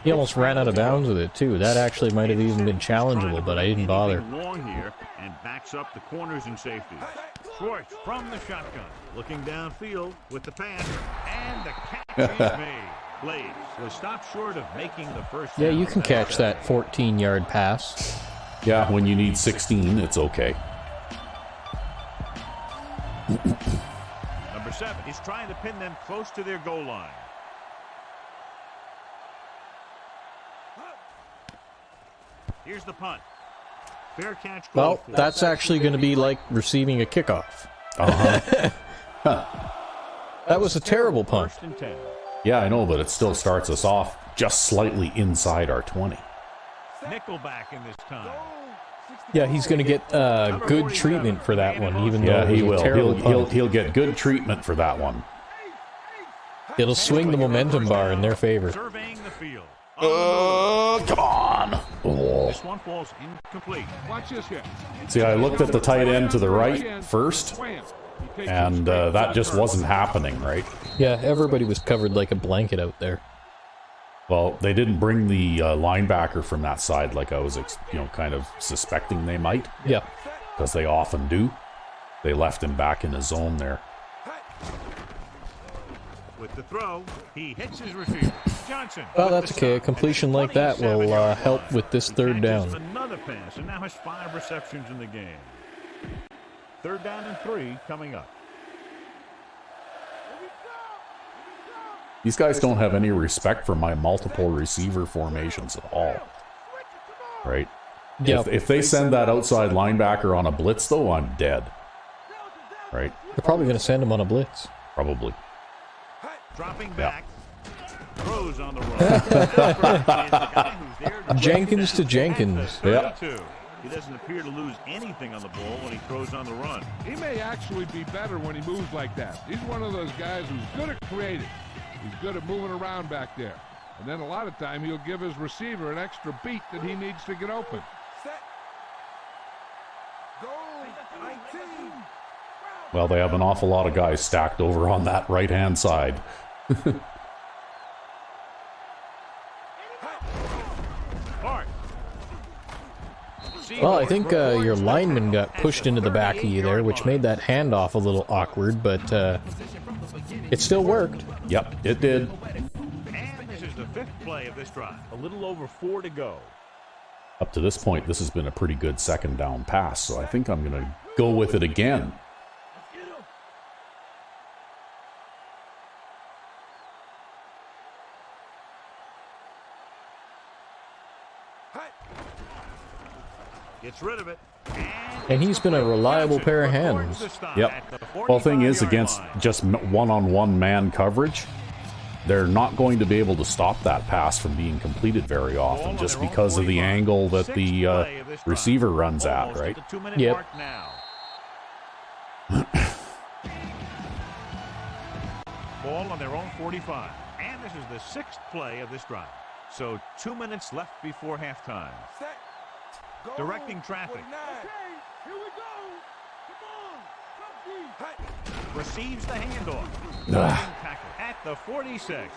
He almost ran out of bounds with it, too. That actually might have even been challengeable, but I didn't bother. Long here and backs up the corners and safeties. Schwartz from the shotgun, looking downfield with the pass, and the catch is made. Blaze was stopped short of making the first. Yeah, you can catch that 14-yard pass. Yeah, when you need 16, it's okay. Number 7 is trying to pin them close to their goal line. Here's the punt. Fair catch. Well, that's actually going to be like receiving a kickoff. That was a terrible punt. First and 10. Yeah, I know, but it still starts us off just slightly inside our 20. Nickelback in this time. Yeah, he's going to get good treatment for that one, even Yeah, though it he was a will. terrible punt. He'll get good treatment for that one. It'll swing the momentum bar in their favor. Surveying the field. Come on. Oh. This one falls incomplete. Watch this here. See, I looked at the tight end to the right first, and that just wasn't happening, right? Yeah, everybody was covered like a blanket out there. Well, they didn't bring the linebacker from that side like I was, kind of suspecting they might. Yeah. Because they often do. They left him back in the zone there. With the throw, he hits his receiver. Johnson. Well, that's okay. A completion like that will help with this third down. Another pass, and now has 5 receptions in the game. 3rd down and 3 coming up. These guys don't have any respect for my multiple receiver formations at all. Right? Yep. If they send that outside linebacker on a blitz, though, I'm dead. Right? They're probably going to send him on a blitz. Probably. Dropping back. Throws on the run. Jenkins to Jenkins. Yeah. He doesn't appear to lose anything on the ball when he throws on the run. He may actually be better when he moves like that. He's one of those guys who's good at creating. He's good at moving around back there. And then a lot of time he'll give his receiver an extra beat that he needs to get open. Well, they have an awful lot of guys stacked over on that right-hand side. Well, I think your lineman got pushed into the back of you there, which made that handoff a little awkward, but it still worked. Yep, it did. And this is the 5th play of this drive. A little over 4 to go. Up to this point, this has been a pretty good 2nd down pass, so I think I'm going to go with it again. Gets rid of it. And he's been a reliable pair of hands. Yep. Well, thing is, against just one-on-one man coverage, they're not going to be able to stop that pass from being completed very often just because of the angle that the receiver runs at, right? Yep. Ball on their own 45. And this is the 6th play of this drive. So 2 minutes left before halftime. Set. Go. Directing traffic. 49. Okay, here we go. Come on. Hey. Receives the handoff. Tackle at the 46.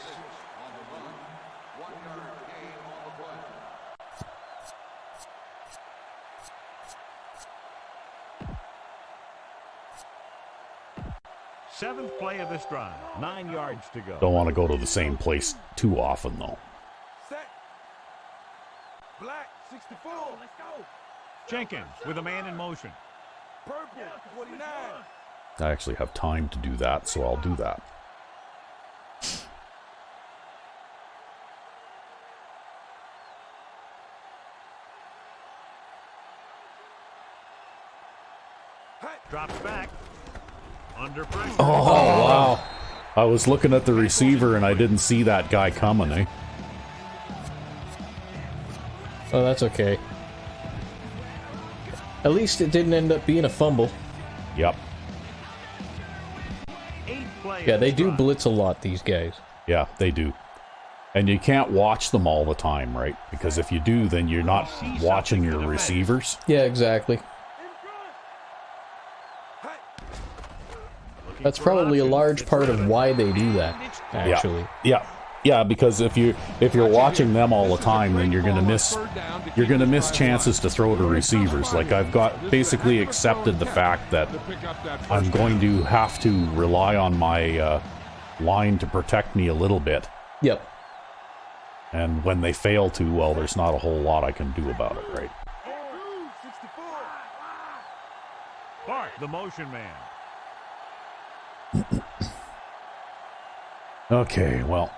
Seventh play of this drive. 9 yards to go. Don't want to go to the same place too often, though. Set. Black 64. Let's go. Jenkins with a man in motion. Purple 49. I actually have time to do that, so I'll do that. Drops back. Under pressure. Oh, wow. I was looking at the receiver and I didn't see that guy coming, eh? Oh, that's okay. At least it didn't end up being a fumble. Yep. Yeah, they do blitz a lot, these guys. Yeah, they do. And you can't watch them all the time, right? Because if you do, then you're not watching your receivers. Yeah, exactly. That's probably a large part of why they do that, actually. Yeah, because if you're watching them all the time, then you're gonna miss chances to throw to receivers. Like, I've got basically accepted the fact that I'm going to have to rely on my line to protect me a little bit. Yep. And when they fail to, well, there's not a whole lot I can do about it, right? Clark, the motion man. Okay, well.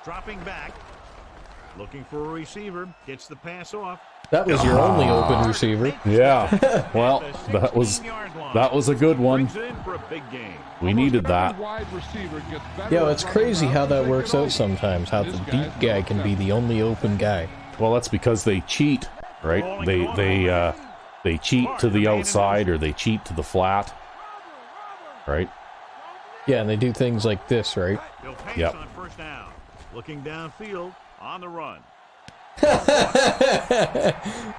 Dropping back. Looking for a receiver. Gets the pass off. That was your only open receiver. Yeah. Well, that was a good one. We needed that. Yeah, it's crazy how that works out sometimes, how the deep guy can be the only open guy. Well, that's because they cheat, right? They cheat to the outside or they cheat to the flat. Right? Yeah, and they do things like this, right? Yep. On first down. Looking downfield on the run.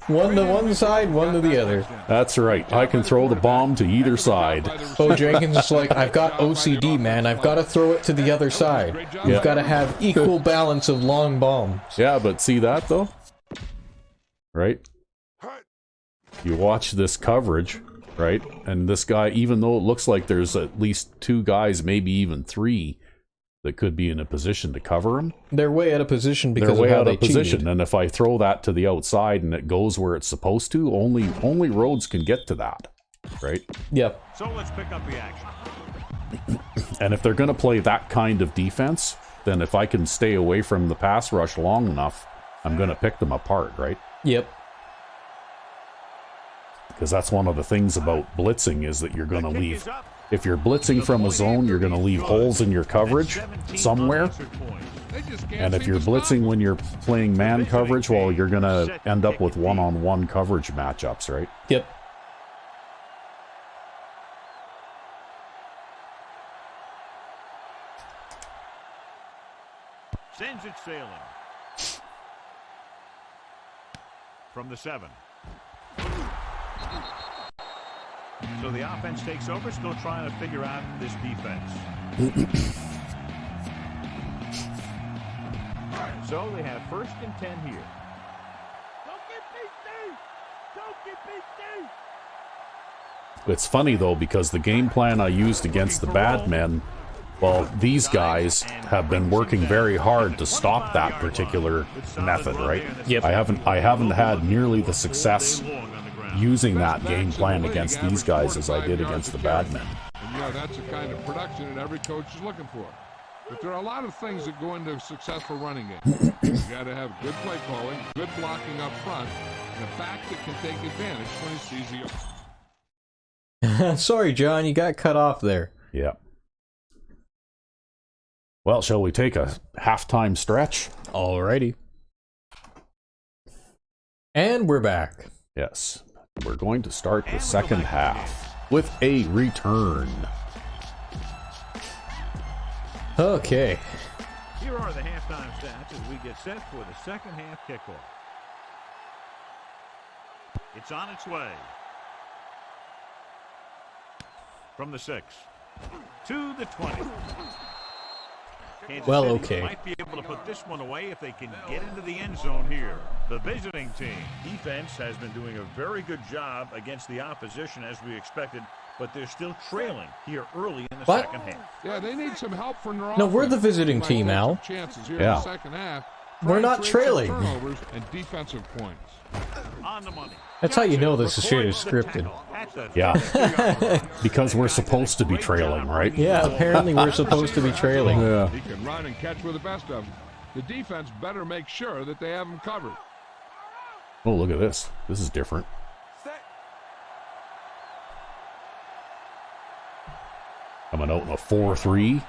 One to one side, one to the other. That's right. I can throw the bomb to either side. Bo Jenkins is like, I've got OCD, man. I've got to throw it to the other side. You've got to have equal balance of long bombs. Yeah, but see that, though? Right? You watch this coverage, right? And this guy, even though it looks like there's at least 2 guys, maybe even 3, that could be in a position to cover him. They're way out of position because of how they cheated. And if I throw that to the outside and it goes where it's supposed to, only roads can get to that, right? Yep. So let's pick up the action. And if they're going to play that kind of defense, then if I can stay away from the pass rush long enough, I'm going to pick them apart, right? Yep. Because that's one of the things about blitzing is that you're going to leave. If you're blitzing from a zone, you're going to leave holes in your coverage somewhere. And if you're blitzing when you're playing man coverage, well, you're going to end up with one-on-one coverage matchups, right? Yep. Sends it sailing. From the 7. So the offense takes over, still trying to figure out this defense. So they have 1st and 10 here. Don't get beat, don't get beat. It's funny, though, because the game plan I used against the bad men, well, these guys have been working very hard to stop that particular method, right? Yep. I haven't had nearly the success using that game plan against these guys as I did against the bad men. And yeah, that's the kind of production that every coach is looking for. But there are a lot of things that go into a successful running game. You got to have good play calling, good blocking up front, and a back that can take advantage when he sees the... Sorry, John, you got cut off there. Yeah. Well, shall we take a halftime stretch? Alrighty. And we're back. Yes. We're going to start the second half with a return. Okay. Here are the halftime stats as we get set for the second half kickoff. It's on its way. From the 6 to the 20. Kansas Well, City okay. might be able to put this one away if they can get into the end zone here. The visiting team defense has been doing a very good job against the opposition as we expected, but they're still trailing here early in the What? second half. Yeah, they need some help from their No, we're the offense. visiting Might team, take Al. some chances here Yeah. in the second half. We're Try and not create some trailing. Turnovers and defensive points. On the money. That's how you know this Johnson shit is records the scripted. tackle at the Yeah. 30-yard line. Because we're supposed to be trailing, right? Yeah, apparently we're supposed to be trailing. Yeah. He can run and catch with the best of them. The defense better make sure that they have him covered. Oh, look at this. This is different. Set. Coming out in a 4-3.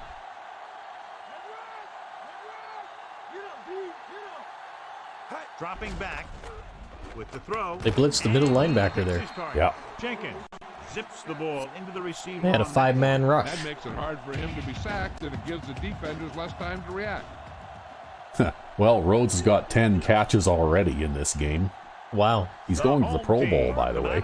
Dropping back with the throw. They blitzed the middle linebacker there. Yeah. Jenkins zips the ball into the receiver. They had a 5-man rush. That makes it hard for him to be sacked, and it gives the defenders less time to react. Well, Rhodes has got 10 catches already in this game. Wow. He's going to the Pro Bowl, by the way.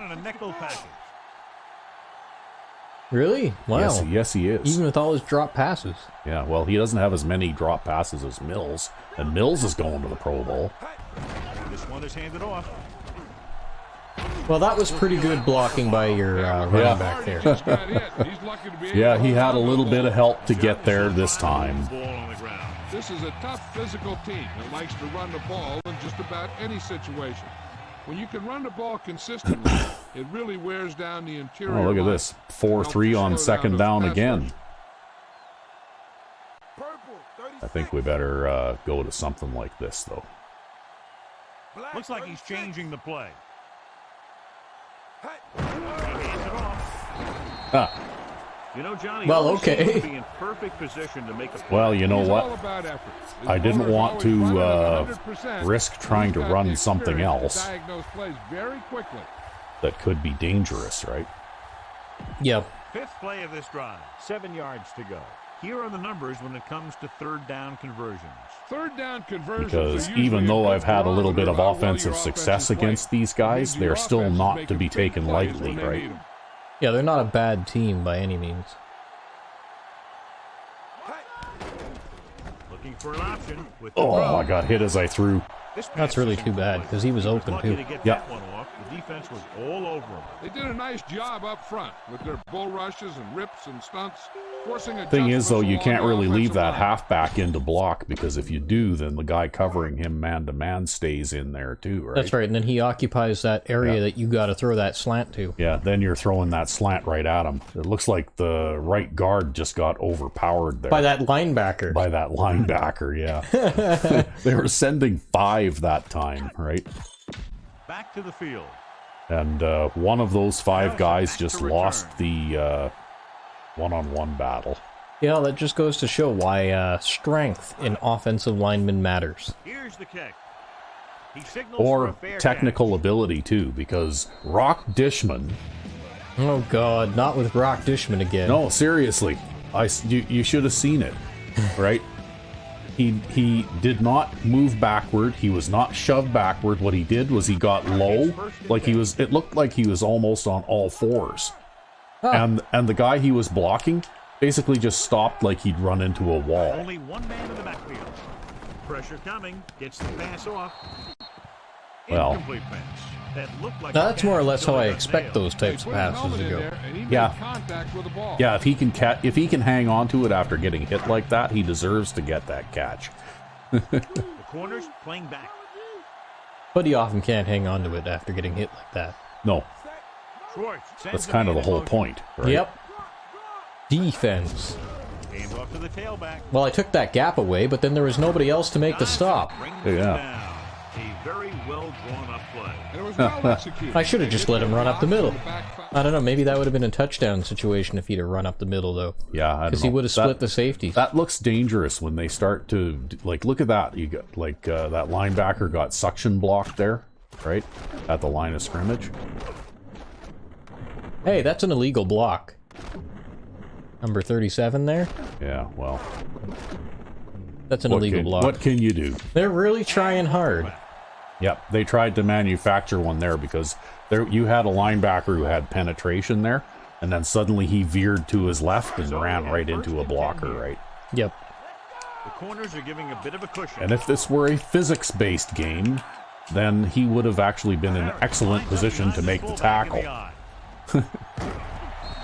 Really? Wow. Yes, he is. Even with all his drop passes. Yeah, well, he doesn't have as many drop passes as Mills, and Mills is going to the Pro Bowl. This one is handed off. Well, that was pretty good blocking by your running back there. Just got hit. He's lucky to be able Yeah, to he hold had a on to little the bit ball. of help to get there this time. Ball on the ground. This is a tough physical team that likes to run the ball in just about any situation. When you can run the ball consistently, it really wears down the interior. Oh, look at line. this. 4-3 on second down again. Purple. 30 I think we better go to something like this, though. Black, Looks like he's 36. changing the play. Hey. He hands it off. Ah, You know, Johnny, Well, always okay. seems to be in perfect position to make a play. well, you know It's all what? about effort. His I didn't bowlers want always to run at 100%. risk trying to He's got run the something experience to else diagnose plays very quickly. that could be dangerous, right? Yep. Fifth play of this drive. 7 yards to go. Here are the numbers when it comes to third down conversions. Third down conversions Because are usually even though good I've had a little bit of barometer how well offensive your success offense is against playing. these guys, It means your they're still offense is not to making be big taken plays lightly, when they right? need 'em. Yeah, they're not a bad team by any means. Looking for an option with the Oh, throw. I got hit as I threw. This pass That's really is too bad, incomplete. 'cause he was open, lucky too. to get Yep. that one off. The defense was all over him. They did a nice job up front with their bull rushes and rips and stunts, forcing Thing is, though, adjustments you along can't the really leave offensive that line. halfback in to block, because if you do, then the guy covering him man-to-man stays in there too, right? That's right, and then he occupies that area Yeah. that you got to throw that slant to. Yeah, then you're throwing that slant right at him. It looks like the right guard just got overpowered there. By that linebacker. By that linebacker, yeah. They were sending 5 that time, right? Back to the field. And one of those 5 guys back just to lost return. the one-on-one battle. Yeah, that just goes to show why strength in offensive linemen matters. Here's the kick. He signals for Or a fair technical catch. ability, too, because Rock Dishman... Oh god, not with Rock Dishman again. No, seriously. You should have seen it, right? He did not move backward. He was not shoved backward. What he did was he got low, like he was. It looked like he was almost on all fours, and the guy he was blocking basically just stopped like he'd run into a wall. Only one man in the backfield. Pressure coming. Gets the pass off. Well. Incomplete pass. That looked like Now, a that's more or catch less until how I it got expect nailed. those They types of put his passes helmet to in go. there, and he made Yeah. contact with the ball. Yeah, if he can hang on to it after getting hit like that, he deserves to get that catch. The corners playing back. But he often can't hang on to it after getting hit like that. No, Schwartz sends that's the kind of man the in whole motion. point, right? Yep. Defense. Hands off to the tailback. Well, I took that gap away, but then there was nobody else to make the stop. Brings Yeah. it down. A very well drawn up play. And it was well executed. I should have just let him run up the middle. From the back I don't know, maybe that would have been a touchdown situation if he'd have run up the middle, though. Yeah, I don't Because know. he would have That- split the safeties. That looks dangerous when they start to, like, look at that. You got, like, that linebacker got suction blocked there, right? At the line of scrimmage. Hey, that's an illegal block. Number 37 there. Yeah, well, That's an illegal block. what can you do? They're really trying hard. Yep, they tried to manufacture one there because you had a linebacker who had penetration there, and then suddenly he veered to his left and ran right into a blocker, right? Yep. The corners are giving a bit of a cushion. And if this were a physics-based game, then he would have actually been in an excellent position to make the tackle.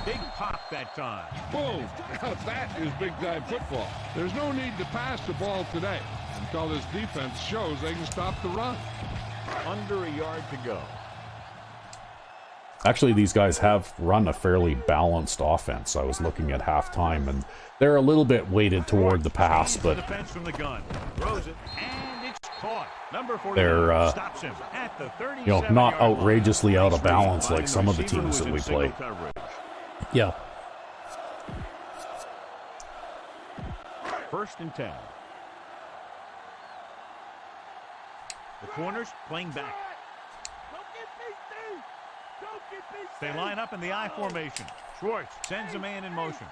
Big pop that time. Boom! Now that is big-time football. There's no need to pass the ball today until this defense shows they can stop the run. Under a yard to go. Actually, these guys have run a fairly balanced offense. I was looking at halftime, and they're a little bit weighted toward the pass, but Defense from the gun. Throws it, and it's caught. Number 49 they're stops him at the 37 not yard line. outrageously out of balance like Finding some of the receiver teams was that in we single play. coverage. Yeah. First and 10. The corners playing back. They line up in the I formation. Schwartz sends a man in motion.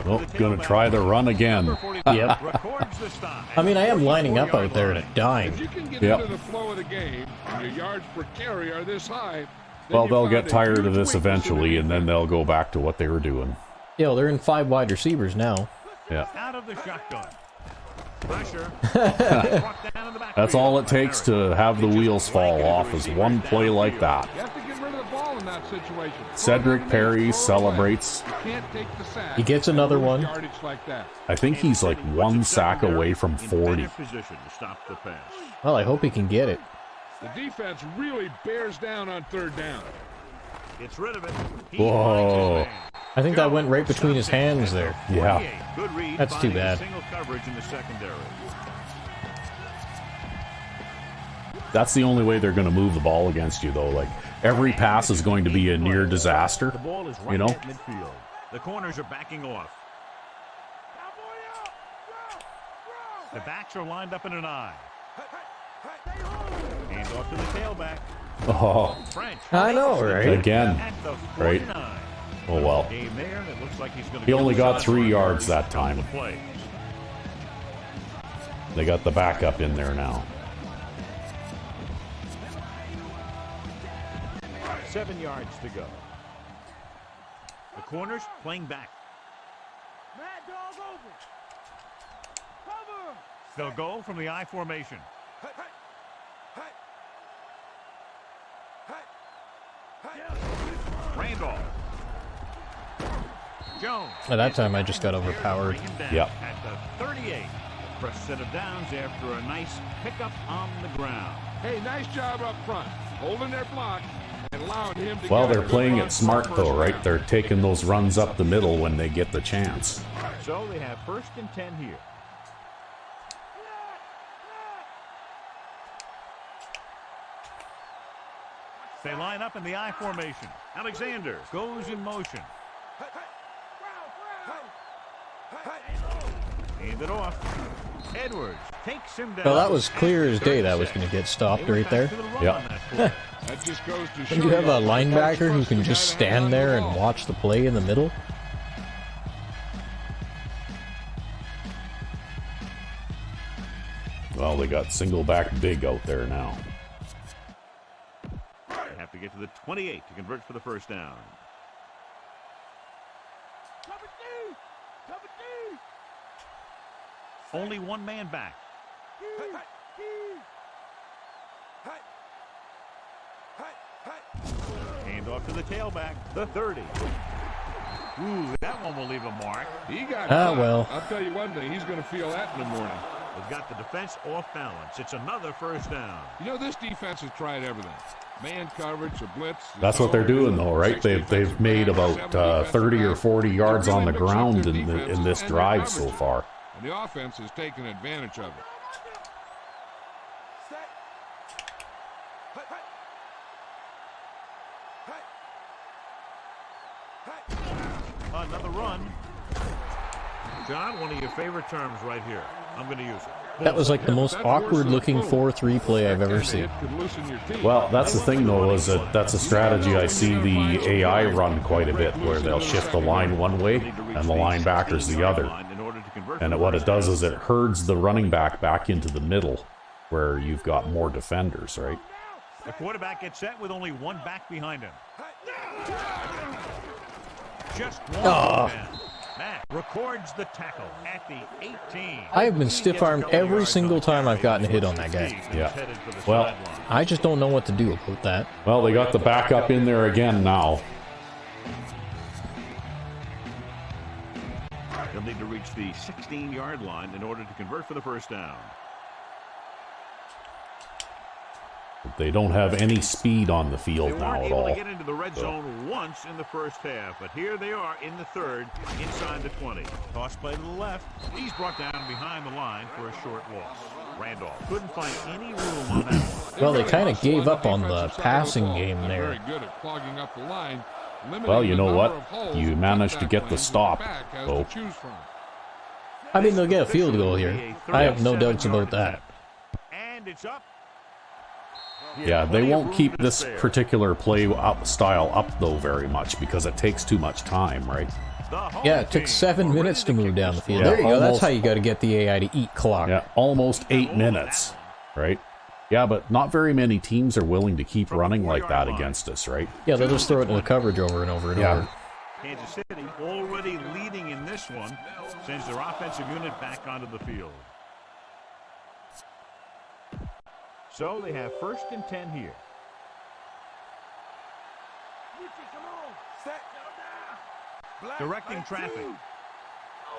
Oh, gonna try the run again. Yep. Records the stop. I mean, I am lining up out there at a dime. If you can get Yep. into the flow of the game and your yards per carry are this high, then Well, you they'll found get a tired of huge this weakness in the eventually, and then defense. they'll go back to what they were doing. Yo, they're in 5 wide receivers now. Yeah. Out of the shotgun. Pressure. Brought down in the backfield. That's all it takes to have the wheels fall off is one play like that. You have to get rid of the ball in that situation. Cedric Perry celebrates. You can't take the sack. He gets another Lose one. Yardage like that. I think he's like one sack away from In 40. better position to stop the pass. Well, I hope he can get it. The defense really bears down on third down. Gets rid of it. He Whoa. finds his man. I think that went right between his hands there. Yeah. 48. Good read. That's too finding a bad. Single coverage in the secondary. That's the only way they're going to move the ball against you, though. Like, every pass is going to be a near disaster. The ball is right You know? at midfield. The corners are backing off. The backs are lined up in an eye. Hand off to the tailback. Oh, French. I know, right? again. At the Right. 49. Oh, well. Game there, and it looks like he's going to He only got 3 yards that time. Plays. They got the backup in there now. 7 yards to go. The corners playing back. They'll go from the I formation. Randolph. Jones. At that time, I just got overpowered. Bring him down Yep. At the 38. Fresh set of downs after a nice pickup on the ground. Hey, nice job up front, holding their block and allowing him to. Well, get they're a playing run it smart, for though, first right? down. They're taking those runs up the middle when they get the chance. So they have first and 10 here. They line up in the I formation. Alexander goes in motion. Hand it off. Edwards takes him down. Well, that was clear as day that was going to get stopped right there. Yep. That just goes to And show you have a the linebacker who first can guy just to hang on stand to there the and ball. watch the play in the middle. Well, they got single back big out there now. They have to get to the 28 to convert for the first down. Only one man back. Hand off to the tailback, the 30. Ooh, that one will leave a mark. He got Ah, caught. well. I'll tell you one thing, he's going to feel that in the morning. They've got the defense off balance. It's another first down. You know, this defense has tried everything. Man coverage, a blitz. That's what they're doing, though, right? They've made about 30 or 40 yards on the ground in this drive so far. And the offense has taken advantage of it. Another run. John, one of your favorite terms right here. I'm going to use it. That was like the most awkward-looking 4-3 play I've ever seen. Well, that's the thing, though, is that that's a strategy I see the AI run quite a bit, where they'll shift the line one way and the linebackers the other. And what it does is it herds the running back into the middle, where you've got more defenders, right? The quarterback gets set with only one back behind him. Just one. Matt records the tackle at the 18. I have been stiff-armed every single time I've gotten a hit on that guy. Yeah. Well, I just don't know what to do about that. well, they got the backup in there again now. They'll need to reach the 16-yard line in order to convert for the first down. They don't have any speed on the They field now weren't at able to all. get into the red zone once in the first half, but here they are in the third, inside the 20. Toss play to the left. He's brought down behind the line for a short loss. Randolph couldn't find any room on that one. Well, they kind of gave up on the passing game there. Very good at clogging up the line. Well, you know what? You managed to get the stop, though. I mean, they'll get a field goal here. I have no doubts about that. And it's up. Yeah, they won't keep this particular play style up, though, very much, because it takes too much time, right? Yeah, it took 7 minutes to move down the field. Yeah, There you go. That's almost. how you got to get the AI to eat clock. Yeah, almost 8 minutes, right? Yeah, but not very many teams are willing to keep running like that against us, right? Yeah, they'll just throw it in the coverage over and over and Yeah. over. Kansas City already leading in this one, sends their offensive unit back onto the field. So they have 1st and 10 here. Directing traffic.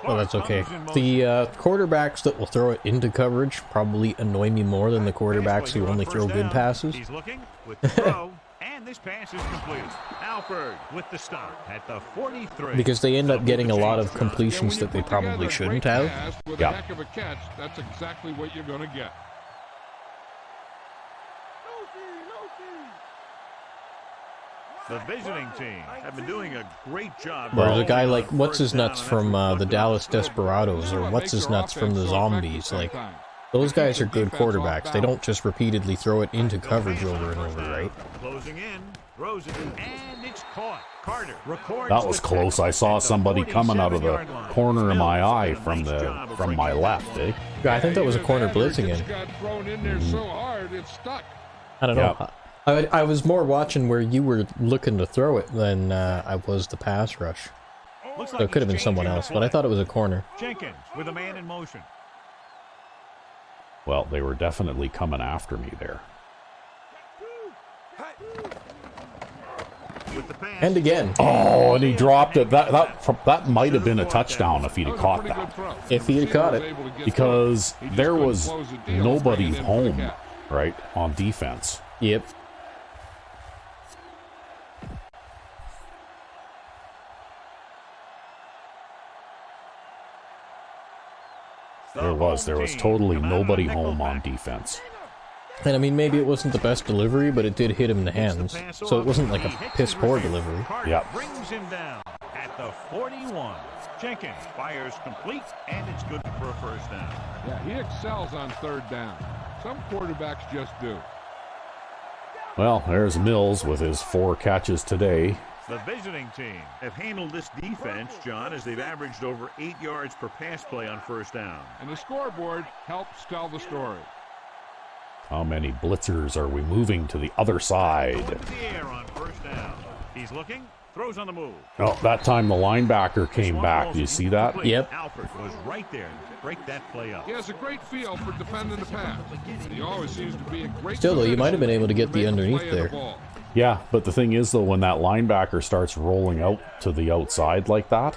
Well, that's okay. The quarterbacks that will throw it into coverage probably annoy me more than the quarterbacks who only throw good passes. He's looking with the throw, and this pass is completed. Alford with the stop at the 43. Because they end up getting a lot of completions that they probably shouldn't have. With a heck of a catch, that's exactly what you're going to get. The visiting team have been doing a great job. Whereas a guy like what's-his-nuts from the Dallas Desperados or what's-his-nuts from the Zombies, like, those guys are good quarterbacks. They don't just repeatedly throw it into coverage over and over, right? Closing in, throws it, and it's caught. Carter records. That was close. I saw somebody coming out of the corner of my eye from my left, eh? Yeah, I think that was a corner blitz again. Got thrown in there so hard, it stuck. I don't know. Yeah. I was more watching where you were looking to throw it than I was the pass rush. Looks So like it could have been he's someone changing else, the but I play. thought it was a corner. Jenkins with a man in motion. Well, they were definitely coming after me there. With the pass. And again, Oh, and he dropped it. That might have been a touchdown if he'd have caught that. if he had caught it. Because there was nobody home, right, on defense. Yep. There was totally nobody home on defense. And I mean, maybe it wasn't the best delivery, but it did hit him in the hands. So it wasn't like a piss poor delivery. Yeah. Brings him down at the 41. Jenkins fires complete, and it's good for a first down. Yeah, he excels on 3rd down. Some quarterbacks just do. Well, there's Mills with his 4 catches today. The visiting team have handled this defense, John, as they've averaged over 8 yards per pass play on first down. And the scoreboard helps tell the story. How many blitzers are we moving to the other side? Going to the air on first down. He's looking, throws on the move. Oh, that time the linebacker came back. Do you see that? Yep. Alford was right there to break that play up. He has a great feel for defending the pass. He always seems to be a great. Still, though, you might have been able to get the make underneath play of the there. ball. Yeah, but the thing is, though, when that linebacker starts rolling out to the outside like that,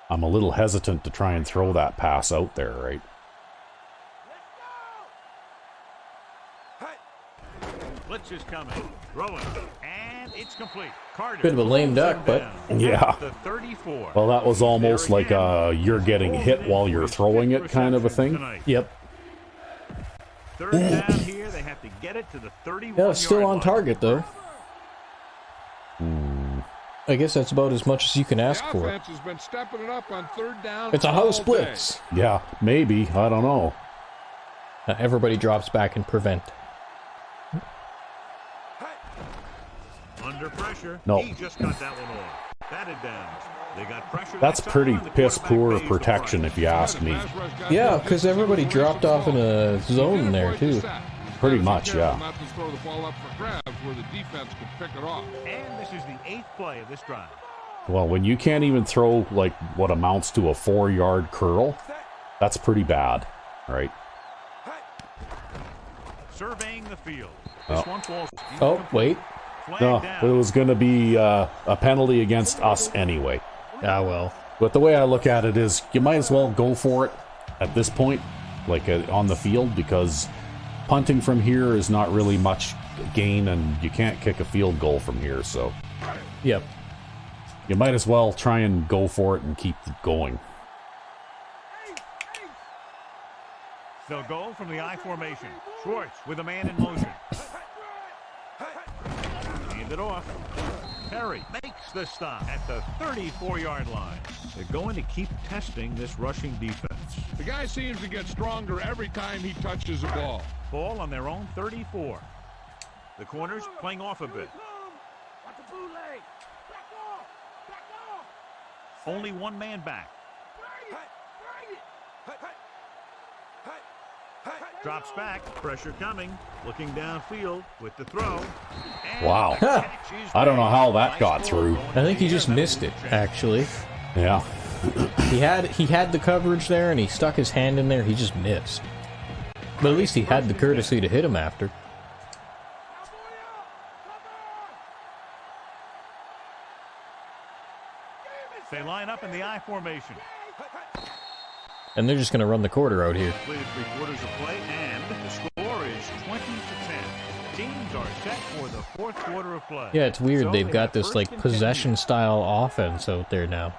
I'm a little hesitant to try and throw that pass out there, right? Blitz is coming, throwing, and it's complete. Carter. Bit of a lame duck, but Yeah. The 34. Well, that was almost like you're getting hit while you're throwing it kind of a thing. Tonight. yep. 3rd down here, they have to get it to the 31. Yeah, it's still on target, though. I guess that's about as much as you can ask The for. offense has been stepping it up on 3rd down. It's a all house day. blitz. Yeah, maybe. I don't know. Everybody drops back and prevent. Under pressure. No. He just got that one off. Batted down. They got pressure. That's pretty piss poor protection if you ask me. Yeah, because everybody dropped off in a zone there, too. Pretty much, yeah. Not to throw the ball up for grabs where the defense could pick it off. And this is the 8th play of this drive. Well, when you can't even throw, like, what amounts to a 4-yard curl, that's pretty bad, right? Surveying the field. This one falls. Oh, wait. No, it was going to be a penalty against us anyway. Ah, well. But the way I look at it is, you might as well go for it at this point, like on the field, because punting from here is not really much gain, and you can't kick a field goal from here, so... Yep. You might as well try and go for it and keep it going. They'll go from the I formation. Schwartz with a man in motion. Hand it off. Perry makes the stop at the 34-yard line. They're going to keep testing this rushing defense. The guy seems to get stronger every time he touches the ball. Ball on their own 34. The corners playing off a bit. Only one man back. Drops back. Pressure coming. Looking downfield with the throw. And Wow. I don't know how that got through. I think he just missed it, actually. Yeah. He had the coverage there, and he stuck his hand in there. He just missed. But at least he had the courtesy to hit him after. They line up in the I formation. And they're just going to run the quarter out here. Completed 3/4 of play, and the score is 20-10. Teams are set for the 4th quarter of play. Yeah, it's weird. So They've they got have this, first like, and 10 possession-style offense out there now.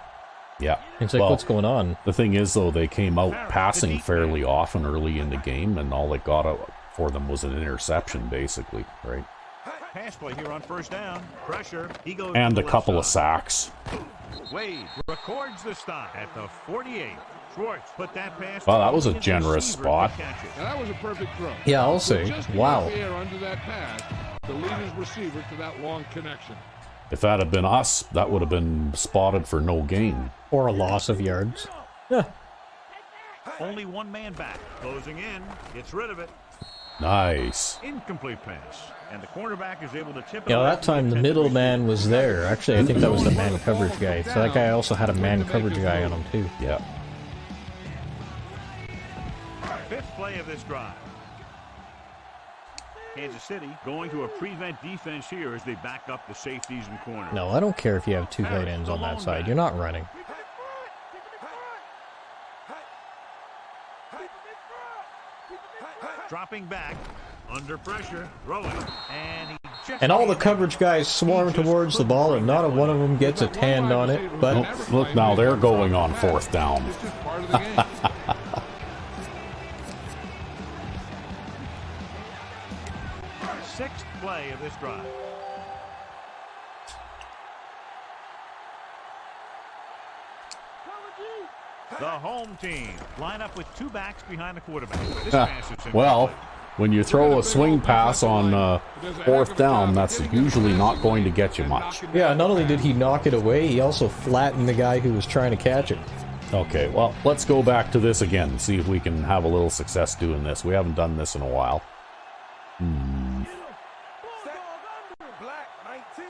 Yeah. It's like, Well, what's going on? The thing is, though, they came out passing fairly often early in the game, and all it got out for them was an interception, basically, right? Pass play here on first down. Pressure. He goes And to a the couple of left side. sacks. Wade records the stop at the 48. Schwartz put that pass. Wow, that was a to the generous receiver spot. to catch it. Now, that was a perfect throw. Yeah, I'll say. Just Wow. enough air under that pass to lead his receiver to that long connection. If that had been us, that would have been spotted for no gain. Or a loss of yards. Yeah. Only one man back. Closing in. Gets rid of it. Nice. Incomplete pass. And the cornerback is able to tip it. Yeah, away that time the middleman was there. Actually, I think that was the man coverage guy. So that guy also had a man coverage guy on him, too. Yeah. 5th play of this drive. Kansas City going to a prevent defense here as they back up the safeties and corners. No, I don't care if you have two tight ends on that side. You're not running. Dropping back, under pressure, throwing, and he just... And all the coverage guys swarm towards the ball, and not a one of them gets a hand on it. But Look, now they're going on 4th down. It's just part of the game. Sixth play of this drive. The home team line up with 2 backs behind the quarterback. This pass is Well, incomplete. when you throw a swing pass on 4th down, that's usually not going to get you much. yeah, not only did he knock it away, he also flattened the guy who was trying to catch it. Okay, well, let's go back to this again and see if we can have a little success doing this. We haven't done this in a while. Black 19.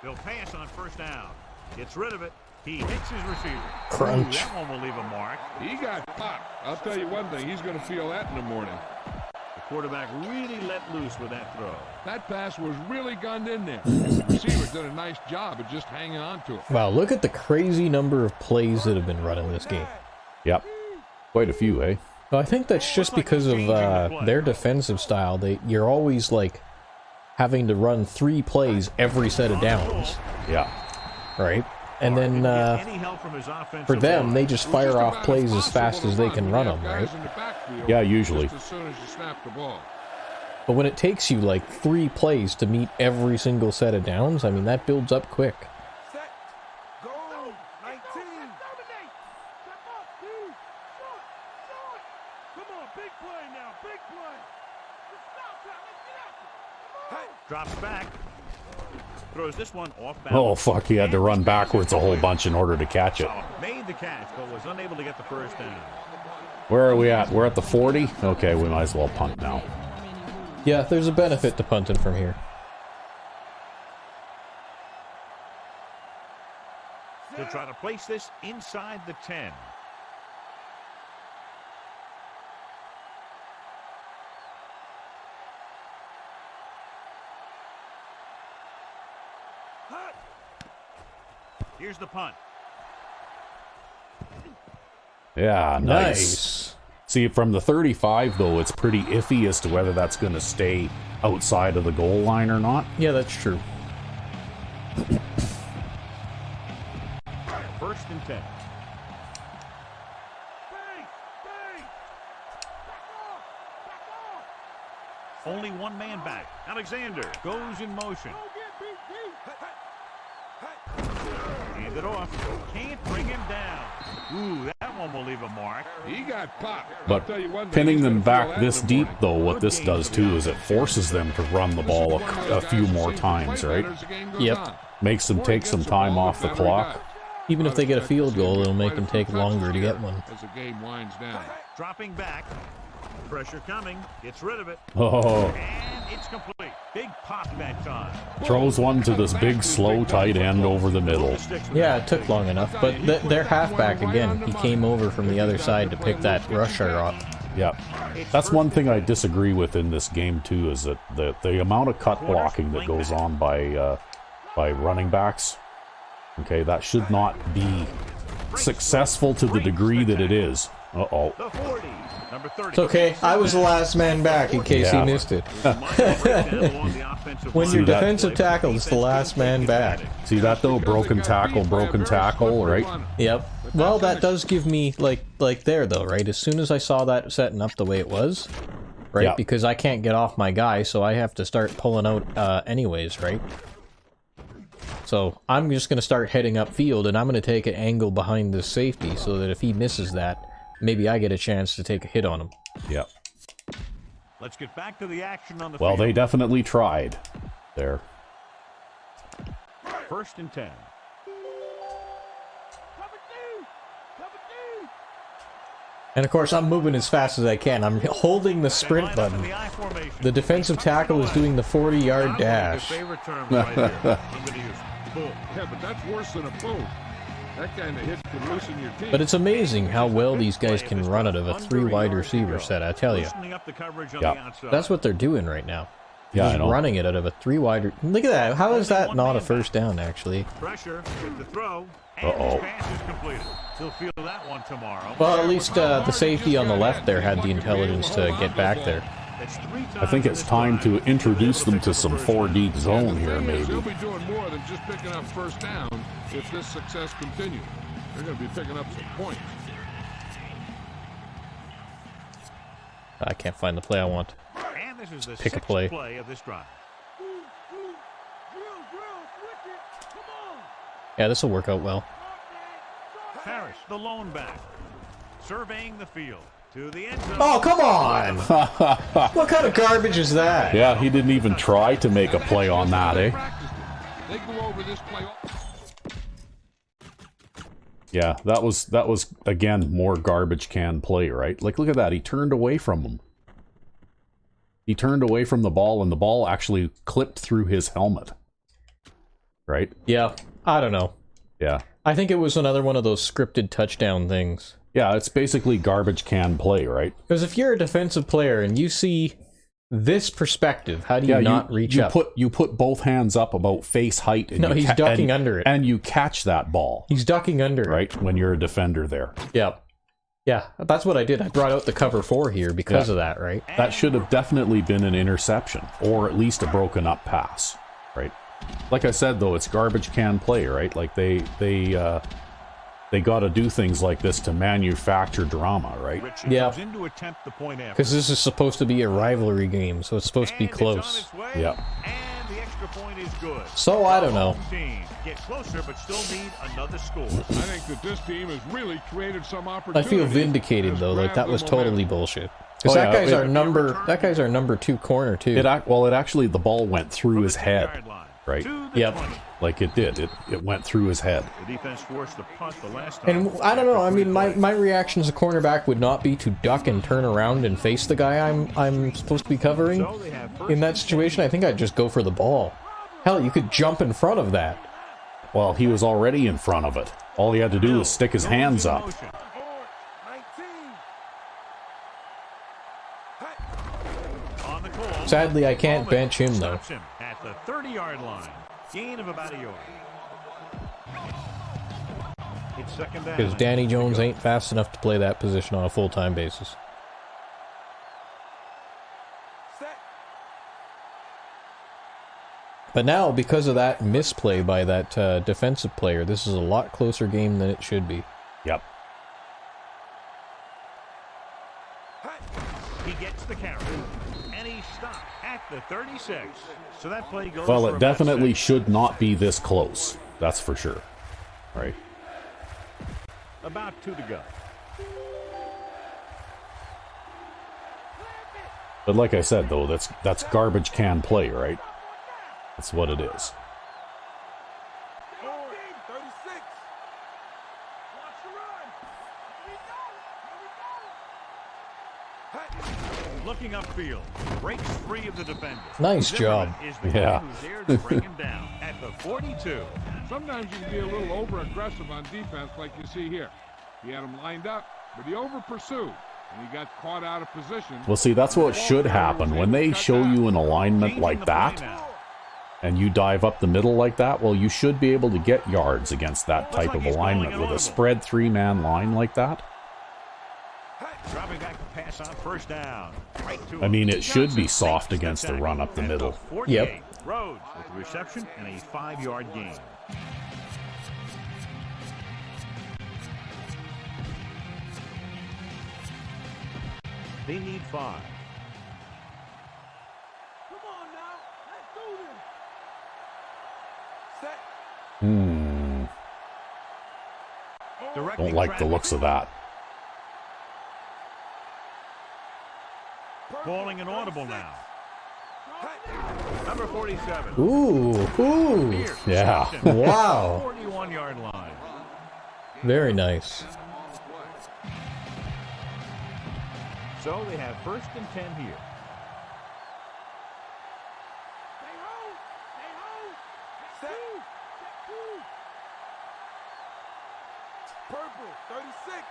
They'll pass on first down. Gets rid of it. He hits his receiver. Crunch. Ooh, that one will leave a mark. He got popped. I'll tell you one thing, he's going to feel that in the morning. The quarterback really let loose with that throw. That pass was really gunned in there. The receiver did a nice job of just hanging on to it. Wow, look at the crazy number of plays that have been run in this game. Yep. Quite a few, eh? Well, I think that's just because of their defensive style. You're always, like, having to run 3 plays every set of downs, Yeah. right? And then Any help from his offensive for them, line. they just fire off plays as fast as they can run them, right? Yeah, usually. Just as soon as you snap the ball. But when it takes you like 3 plays to meet every single set of downs, I mean, that builds up quick. Set. Go. Drops back. Throws this one off balance. Oh, fuck, he had to run backwards a whole bunch in order to catch it. Made the catch, but was unable to get the first down. Where are we at? We're at the 40? Okay, we might as well punt now. Yeah, there's a benefit to punting from here. He'll try to place this inside the 10. Here's the punt. Yeah, nice. See, from the 35, though, it's pretty iffy as to whether that's going to stay outside of the goal line or not. Yeah, that's true. First and 10. Only one man back. Alexander goes in motion. Hand it off. Can't bring him down. Ooh, that one will leave a mark. He got popped. But I'll tell you one thing, pinning he's them gonna feel back that this in the deep, morning. though, what this does, too, is it forces them to run the ball a few more times, right? Yep. Makes them take some time off the clock. Even if they get a field goal, it'll make them take longer to get one. As the game winds down. Dropping back. Pressure coming. Gets rid of it. Oh, And it's complete. Big pop that time. throws one to this big, slow tight end over the middle. Yeah, it took long enough, but their halfback, again, he came over from the other side to pick that rusher up. Yeah, that's one thing I disagree with in this game, too, is that the amount of cut blocking that goes on by running backs, okay, that should not be successful to the degree that it is. Uh-oh. The 40. Number 30. It's okay, I was the last man back in case he missed it. When See your that? defensive tackle is the last man back. See that, though? Broken tackle, right? Yep. Well, that does give me, like there, though, right? As soon as I saw that setting up the way it was, right? Yeah. Because I can't get off my guy, so I have to start pulling out anyways, right? So I'm just going to start heading upfield, and I'm going to take an angle behind this safety so that if he misses that, maybe I get a chance to take a hit on him. Yeah. Let's get back to the action on the Well, field. they definitely tried there. First and 10. And of course, I'm moving as fast as I can. I'm holding the sprint button. The defensive tackle is doing the 40-yard dash. Favorite term right here. I'm gonna use boom. Yeah, but that's worse than a boom. That kind of hit can loosen your team. But it's amazing how well these guys can run out of a 3-wide receiver set, I tell you. Loosening up the coverage on Yeah. the outside. That's what they're doing right now. Yeah, Just I know. running it out of a 3-wide. Look at that. How is that not a first down, actually? Pressure with the throw. And Uh-oh. his pass is completed. He'll feel that one tomorrow. Well, at least the safety on the left there had the intelligence to get back there. That's 3 times I think in it's this time drive. to introduce them to some 4-deep zone here, They'll maybe. be doing more than just picking up first down if this success continues. They're going to be picking up some points. I can't find the play I want. And this is the Pick a 6th play. play of this drive. Yeah, this will work out well. Parrish, the lone back, surveying the field to the end zone. Oh, come on! What kind of garbage is that? Yeah, he didn't even try to make a play on that, eh? They go over this play. Yeah, that was again more garbage can play, right? Like, look at that. He turned away from him. He turned away from the ball, and the ball actually clipped through his helmet. Right? Yeah, I don't know. Yeah. I think it was another one of those scripted touchdown things. Yeah, it's basically garbage can play, right? Because if you're a defensive player and you see this perspective, how do you not reach up? You put both hands up about face height. And No, you he's ducking under it. And you catch that ball, He's ducking under it. right? When you're a defender there. Yeah. Yeah, that's what I did. I brought out the cover 4 here because of that, right? That should have definitely been an interception, or at least a broken up pass, right? Like I said, though, it's garbage can play, right? Like they got to do things like this to manufacture drama, right? Richard Yeah. comes in to attempt the point after. Because this is supposed to be a rivalry game, so it's supposed to be And it's on close. its way, Yep. And the extra point is good. So, I don't know. The home team get closer, but still need another score. I think that this team has really created some I opportunities. feel vindicated, though. Like, that was Grabbed the totally momentum. bullshit. Because Oh, that yeah, guy's our number 2 corner too. It actually, the ball went through his head, right? Yep. Like it did. It went through his head. The defense forced the punt the last time. And I don't know. I mean, my reaction as a cornerback would not be to duck and turn around and face the guy I'm supposed to be covering. In that situation, I think I'd just go for the ball. Hell, you could jump in front of that. Well, he was already in front of it. All he had to do was stick his hands up. Sadly, I can't bench him though. At the 30-yard line. Gain of about a yard. It's second down. Because Danny Jones ain't fast enough to play that position on a full-time basis. But now, because of that misplay by that defensive player, this is a lot closer game than it should be. Yep. He gets the carry. And he stopped at the 36. So that play goes Well, for it definitely about 6. should not be this close. That's for sure. Right. About 2 to go. But like I said, though, that's garbage can play, right? That's what it is. Looking upfield, breaks free of the defender. Nice job. Is the guy who's there to bring him down at the 42. Sometimes you can be a little over-aggressive on defense like you see here. He had him lined up, but he over-pursued, and he got caught out of position. Well, see, that's what should happen. When they show you an alignment like that, and you dive up the middle like that, well, you should be able to get yards against that type of alignment. With a spread 3-man line like that, Dropping back to pass on first down. Right to I mean, it should be soft against the run up the middle. Yep. Rhodes with the reception and a 5-yard gain. They need 5. Come on now. Let's do this. Set. Don't like the looks of that. Calling an audible now. Number 47. Ooh. Yeah. Wow. 41-yard line. Very nice. So they have first and 10 here. Stay home. Stay home. Set. Set 2. Purple. 36.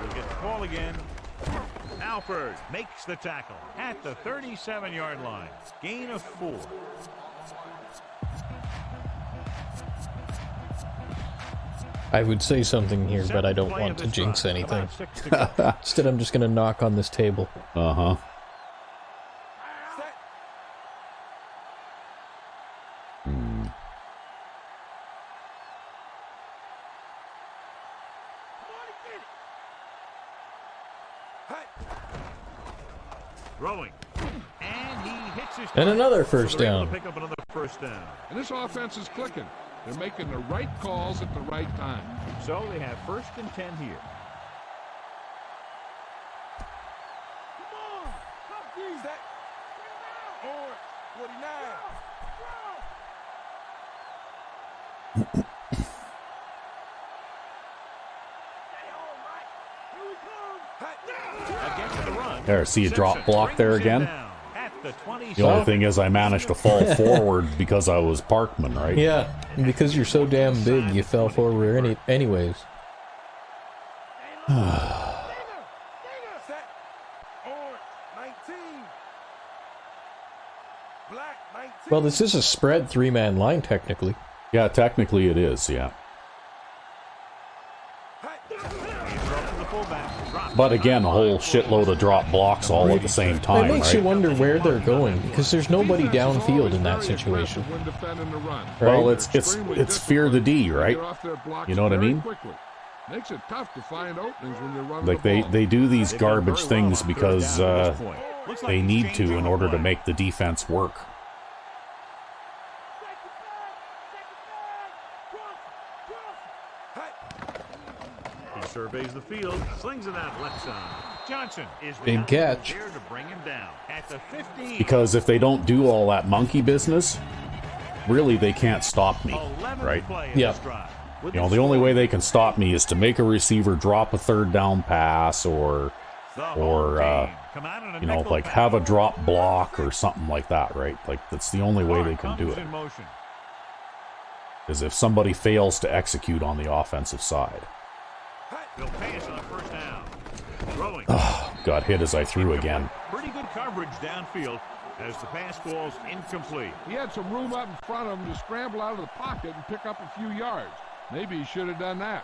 We'll get the call again. Alford makes the tackle at the 37-yard line. Gain of 4. I would say something here, but I don't want to jinx anything. Instead, I'm just going to knock on this table. Uh-huh. Set. Throwing. And he hits his And target. another first So they're able down. to pick up another first down. And this offense is clicking. They're making the right calls at the right time. So they have first and 10 here. Come on. Top D. Set. Orange. 49. Against the run. There, see a drop block there Brings him again? down at the 27. The only thing is I managed to fall forward because I was Parkman, right? Yeah, and because you're so damn big, you fell forward anyways. Set. Orange. 19. Black. 19. Well, this is a spread 3-man line, technically. Yeah, technically it is, yeah. But again, a whole shitload of drop blocks all at the same time, It makes you right? wonder where they're going, because there's nobody downfield in that situation. Well, it's fear the D, right? You know what I mean? Makes it tough to find openings when you're running Like the ball. they do these garbage things because Looks like they he's need to changing in the order to play. make the defense work. He surveys the field, slings it out left side. Johnson is the Big catch. there to bring him down at the 15. Because if they don't do all that monkey business, really they can't stop me, 11th right? play of Yeah. this drive. You know, the only way they can stop me is to make a receiver drop a third down pass or The home team come out in a you know, nickel like pack. have a drop block or something like that, right? Like that's the only way they can do Comes it. in motion. Is if somebody fails to execute on the offensive side. They'll pass on first down. Throwing. Got hit as I threw again. Pretty good coverage downfield as the pass falls incomplete. He had some room up in front of him to scramble out of the pocket and pick up a few yards. Maybe he should have done that.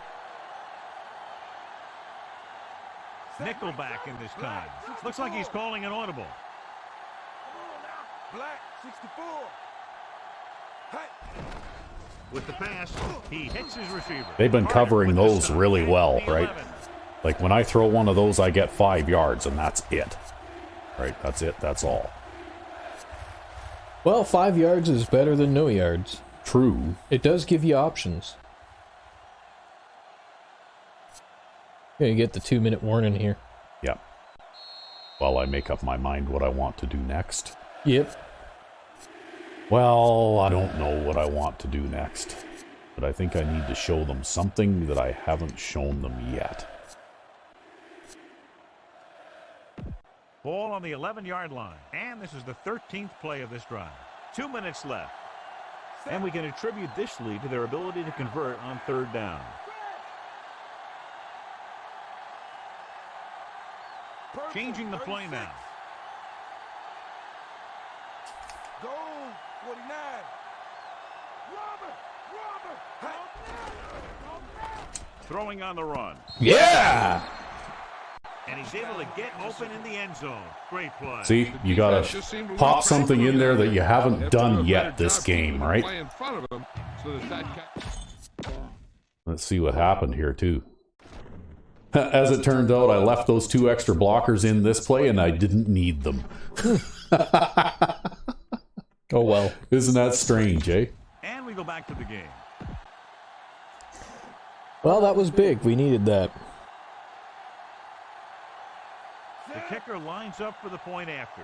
Nickelback in this time. Looks like he's calling an audible. Black 64. Hey. With the pass, he hits his receiver. They've been Carter covering with the those stop. really well, And the right? 11. Like when I throw one of those, I get 5 yards, and that's it. Right? That's it. That's all. Well, 5 yards is better than no yards. True. It does give you options. Yeah, you get the 2-minute warning here. Yeah. While I make up my mind what I want to do next. Yep. Well, I don't know what I want to do next. But I think I need to show them something that I haven't shown them yet. Ball on the 11-yard line. And this is the 13th play of this drive. 2 minutes left. And we can attribute this lead to their ability to convert on third down. Changing the play now. Go 49. Robert. Throwing on the run. Yeah! And he's able to get open in the end zone. Great play. See, you gotta pop something in there that you haven't done yet this game, right? Play in front of him so that Let's see what happened here, too. As it turned out, I left those 2 extra blockers in this play, and I didn't need them. Oh, well. Isn't that strange, eh? And we go back to the game. Well, that was big. We needed that. The kicker lines up for the point after.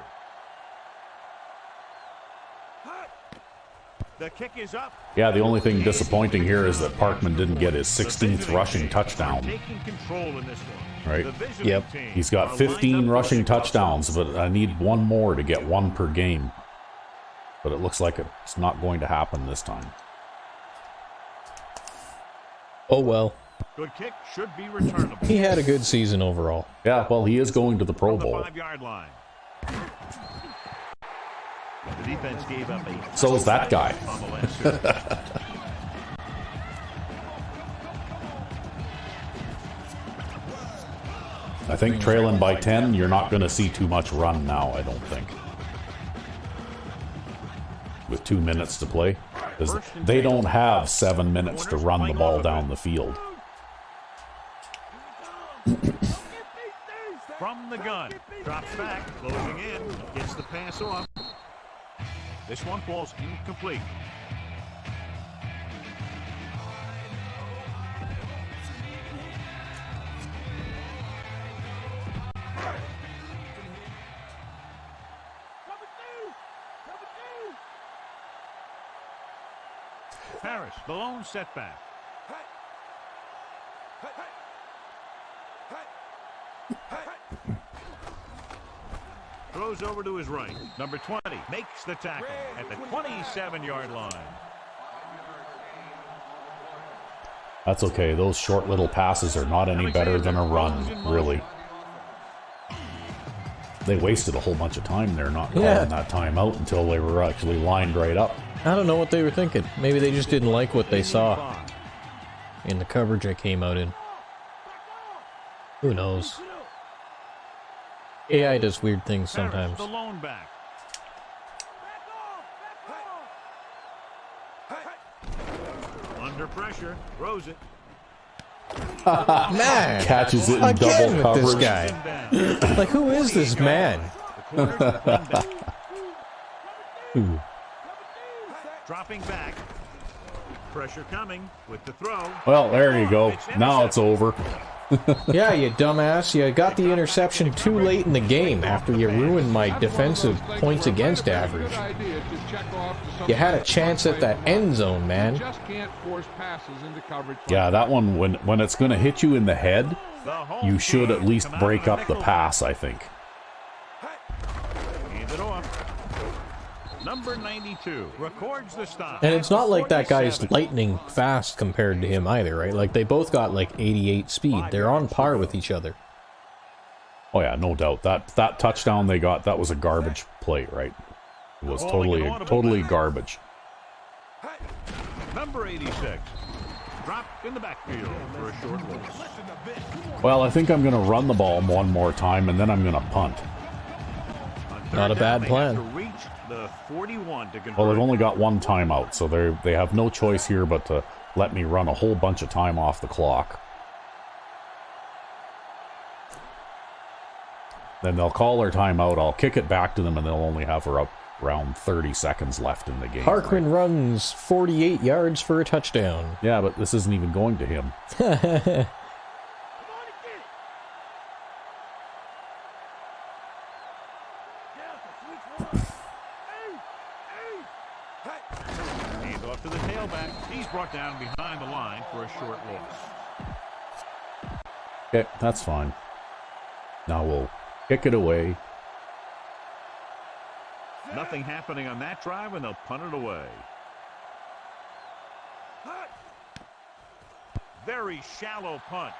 The kick is up. Yeah, the only thing disappointing here is that Parkman didn't get his 16th rushing touchdown. Taking control in this one. Right. The visiting Yep. team He's are got lined 15 up rushing for the touchdowns, but I need one more to get 1 per game. But it looks like it's not going to happen this time. Oh, well. Good kick should be returnable. He had a good season overall. Yeah, well, he is going to the Pro From the Bowl. 5-yard line. The defense gave up a So is that guy. on the last series. I think trailing by 10, you're not going to see too much run now, I don't think. With 2 minutes to play. Because they don't have 7 minutes to run the ball down the field. From the gun. Drops back. Closing in. Gets the pass off. This one falls incomplete. Harris, the lone setback. Throws over to his right. Number 20 makes the tackle at the 27-yard line. That's okay. Those short little passes are not any better than a run, really. They wasted a whole bunch of time there not calling that time out until they were actually lined right up. I don't know what they were thinking. Maybe they just didn't like what they saw in the coverage I came out in. Who knows? AI does weird things sometimes. Harris, the lone back. Under pressure, throws it. Man! Catches it in Again double with this coverage. guy. Down. Like, who is this man? The corner, the clean back. Ooh. Dropping back. Pressure coming with the throw. Well, there you go. Now it's over. Yeah, you dumbass. You got the interception too late in the game after you ruined my defensive points against average. You had a chance at that end zone, man. Yeah, that one, when it's going to hit you in the head, you should at least break up the pass, I think. Hand it off. Number 92 records the stop. And it's not like that guy's lightning fast compared to him either, right? Like, they both got like 88 speed. They're on par with each other. Oh yeah, no doubt. That touchdown they got, that was a garbage play, right? It was totally garbage. Number 86 dropped in the backfield for a short loss. Well, I think I'm going to run the ball one more time, and then I'm going to punt. Not a bad plan. The 41 to convert. Well, they've only got one timeout, so they have no choice here but to let me run a whole bunch of time off the clock. Then they'll call their timeout, I'll kick it back to them, and they'll only have around 30 seconds left in the game. Harkman runs 48 yards for a touchdown. Yeah, but this isn't even going to him. Hand off to the tailback. He's brought down behind the line for a short loss. Okay, that's fine. Now we'll kick it away. Nothing happening on that drive, and they'll punt it away. Very shallow punt.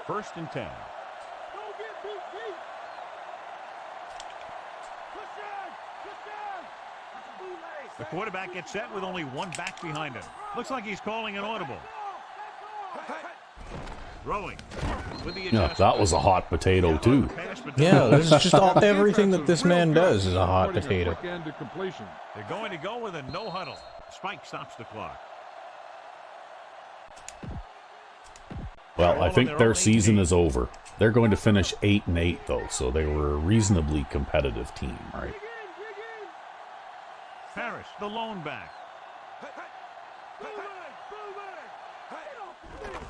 First and 10. The quarterback gets set with only one back behind him. Looks like he's calling an audible. Throwing with the Yeah, that was a hot potato too. Yeah, this is just everything that this man does is a hot potato. They're going to go with a no huddle. Spike stops the clock. Well, I think their season is over. They're going to finish 8-8 though, so they were a reasonably competitive team, right? Harris, the lone back.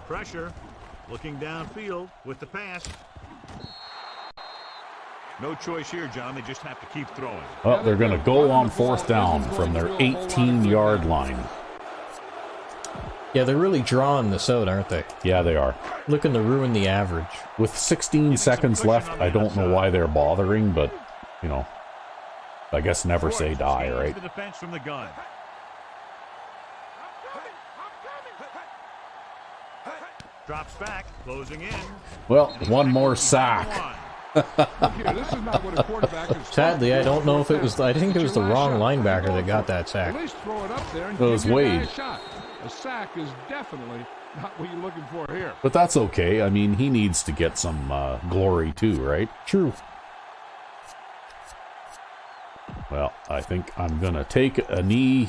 Pressure. Looking downfield with the pass. No choice here, John. They just have to keep throwing. Well, they're going to go on fourth down from their 18-yard line. Yeah, they're really drawing this out, aren't they? Yeah, they are. Looking to ruin the average. With 16 seconds left, I don't know why they're bothering, but, you know, I guess never say die, right? The defense from the gun. Drops back, closing in. Well, one more sack. Sadly, I don't know if it was... I think it was the wrong linebacker that got that sack. It was Wade. A sack is definitely not what you're looking for here. But that's okay. I mean, he needs to get some glory too, right? True. Well, I think I'm going to take a knee.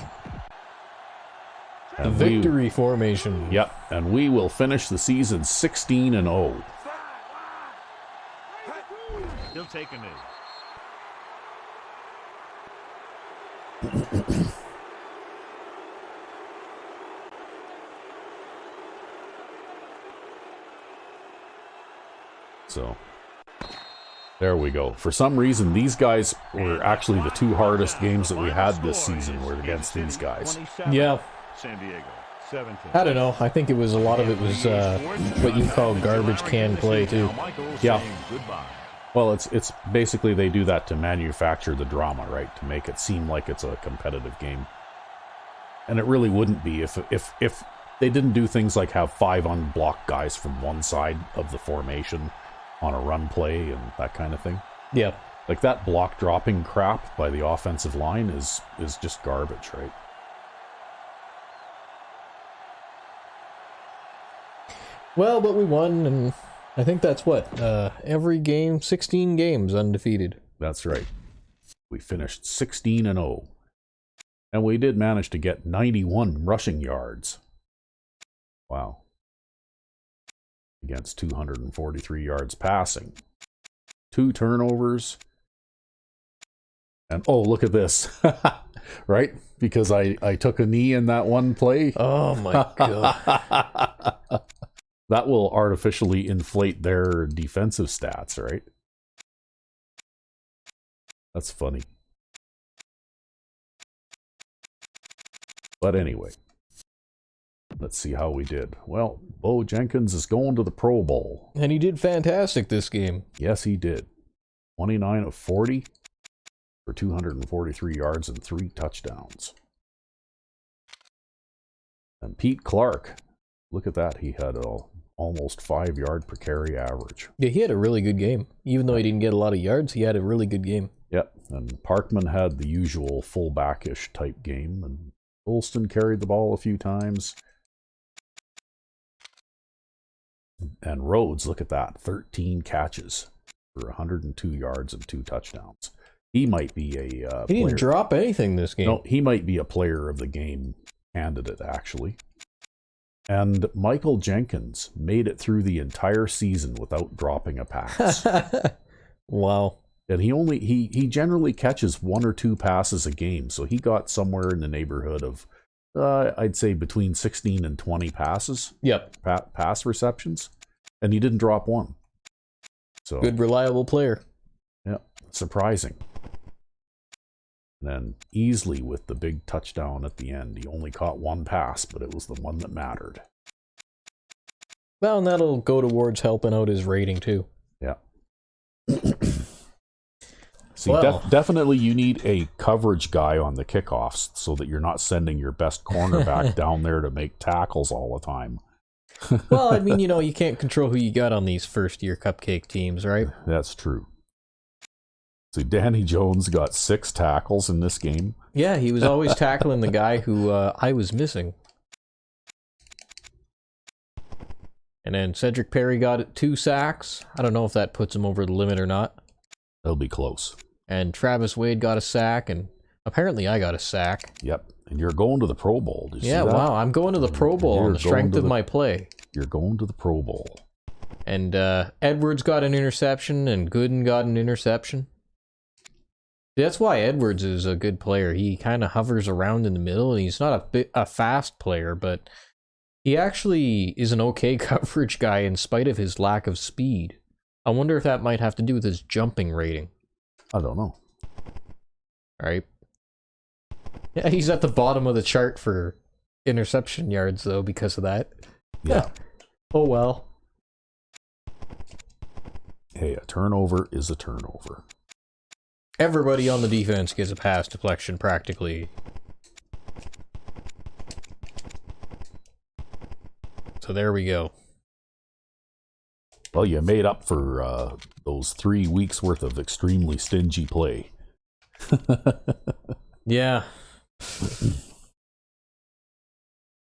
The victory formation. Yep, and we will finish the season 16-0. He'll take a knee. So, there we go. For some reason, these guys were actually the two hardest games that we had this season were against these guys. Yeah. San Diego, 17. I don't know. I think it was a lot of it was what you call garbage can play too. Yeah. Well, it's basically they do that to manufacture the drama, right? To make it seem like it's a competitive game. And it really wouldn't be if they didn't do things like have 5 unblocked guys from one side of the formation on a run play and that kind of thing. Yeah. Like that block dropping crap by the offensive line is just garbage, right? Well, but we won, and I think that's what, every game, 16 games undefeated. That's right. We finished 16-0. And we did manage to get 91 rushing yards. Wow. against 243 yards passing. 2 turnovers. And, oh, look at this. Right? Because I took a knee in that one play. Oh, my God. That will artificially inflate their defensive stats, right? That's funny. But anyway, let's see how we did. Well, Bo Jenkins is going to the Pro Bowl. And he did fantastic this game. Yes, he did. 29 of 40 for 243 yards and 3 touchdowns. And Pete Clark, look at that. He had a almost 5 yard per carry average. Yeah, he had a really good game. Even though he didn't get a lot of yards, he had a really good game. Yep, and Parkman had the usual fullback-ish type game, and Golston carried the ball a few times. And Rhodes, look at that, 13 catches for 102 yards and 2 touchdowns. He might be a He didn't drop anything this game. No, he might be a player of the game candidate, actually. And Michael Jenkins made it through the entire season without dropping a pass. Wow. And he generally catches 1 or 2 passes a game, so he got somewhere in the neighborhood of, I'd say, between 16 and 20 passes. Yep. Pass receptions, and he didn't drop one. So good, reliable player. Yeah, surprising. And then Easley with the big touchdown at the end. He only caught 1 pass, but it was the one that mattered. Well, and that'll go towards helping out his rating, too. Yeah. See, Well, definitely you need a coverage guy on the kickoffs so that you're not sending your best cornerback down there to make tackles all the time. well, I mean, you can't control who you got on these first-year cupcake teams, right? That's true. See, Danny Jones got 6 tackles in this game. Yeah, he was always tackling the guy who I was missing. And then Cedric Perry got 2 sacks. I don't know if that puts him over the limit or not. They'll be close. And Travis Wade got a sack, and apparently I got a sack. Yep. And you're going to the Pro Bowl. Did you see that? Wow. I'm going to the Pro Bowl on the strength of my play. You're going to the Pro Bowl. And Edwards got an interception, and Gooden got an interception. That's why Edwards is a good player. He kind of hovers around in the middle, and he's not a fast player, but he actually is an okay coverage guy in spite of his lack of speed. I wonder if that might have to do with his jumping rating. I don't know. All right. Yeah, he's at the bottom of the chart for interception yards, though, because of that. Yeah. Oh, well. Hey, a turnover is a turnover. Everybody on the defense gets a pass deflection, practically. So there we go. Well, you made up for those 3 weeks worth of extremely stingy play. Yeah.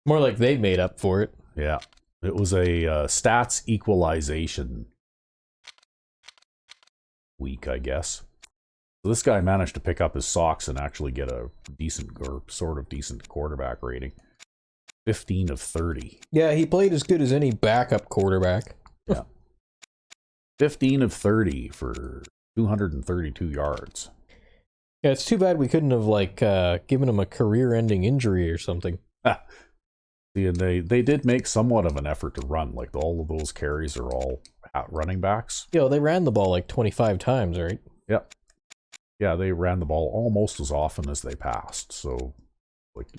More like they made up for it. Yeah. It was a stats equalization week, I guess. So this guy managed to pick up his socks and actually get a decent, or sort of decent quarterback rating. 15 of 30. Yeah, he played as good as any backup quarterback. Yeah. 15 of 30 for 232 yards. Yeah, it's too bad we couldn't have, given him a career-ending injury or something. See, and they did make somewhat of an effort to run. Like, all of those carries are all running backs. Yo, they ran the ball 25 times, right? Yep. Yeah, they ran the ball almost as often as they passed. So,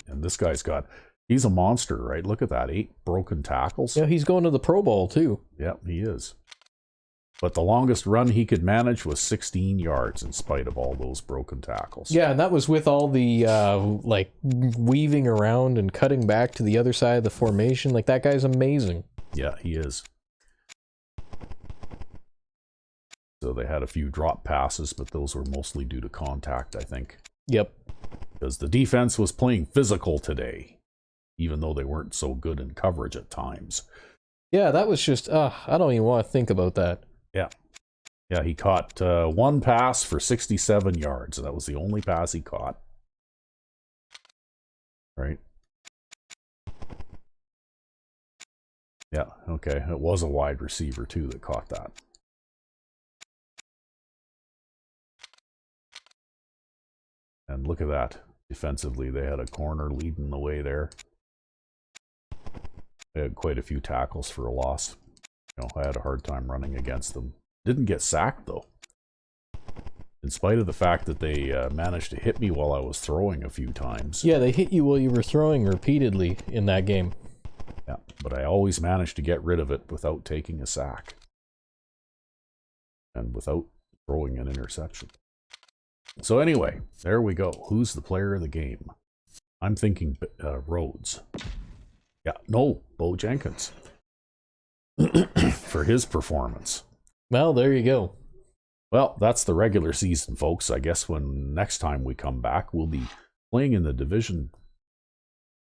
and this guy's he's a monster, right? Look at that, 8 broken tackles. Yeah, he's going to the Pro Bowl, too. Yep, he is. But the longest run he could manage was 16 yards in spite of all those broken tackles. Yeah, and that was with all the, weaving around and cutting back to the other side of the formation. That guy's amazing. Yeah, he is. So they had a few drop passes, but those were mostly due to contact, I think. Yep. Because the defense was playing physical today, even though they weren't so good in coverage at times. Yeah, that was just, I don't even want to think about that. Yeah. Yeah, he caught 1 pass for 67 yards. That was the only pass he caught. Right? Yeah, okay. It was a wide receiver, too, that caught that. And look at that. Defensively, they had a corner leading the way there. They had quite a few tackles for a loss. You know, I had a hard time running against them. Didn't get sacked, though. In spite of the fact that they managed to hit me while I was throwing a few times. Yeah, they hit you while you were throwing repeatedly in that game. Yeah, but I always managed to get rid of it without taking a sack. And without throwing an interception. So anyway, there we go. Who's the player of the game? I'm thinking Rhodes. Yeah, no, Bo Jenkins. For his performance. Well, there you go. Well, that's the regular season, folks. I guess when next time we come back, we'll be playing in the division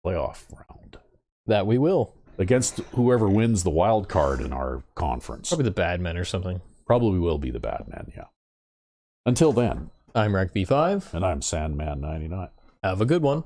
playoff round. That we will. Against whoever wins the wild card in our conference. Probably the bad men or something. Probably will be the bad men, yeah. Until then. I'm Rec B5. And I'm Sandman99. Have a good one.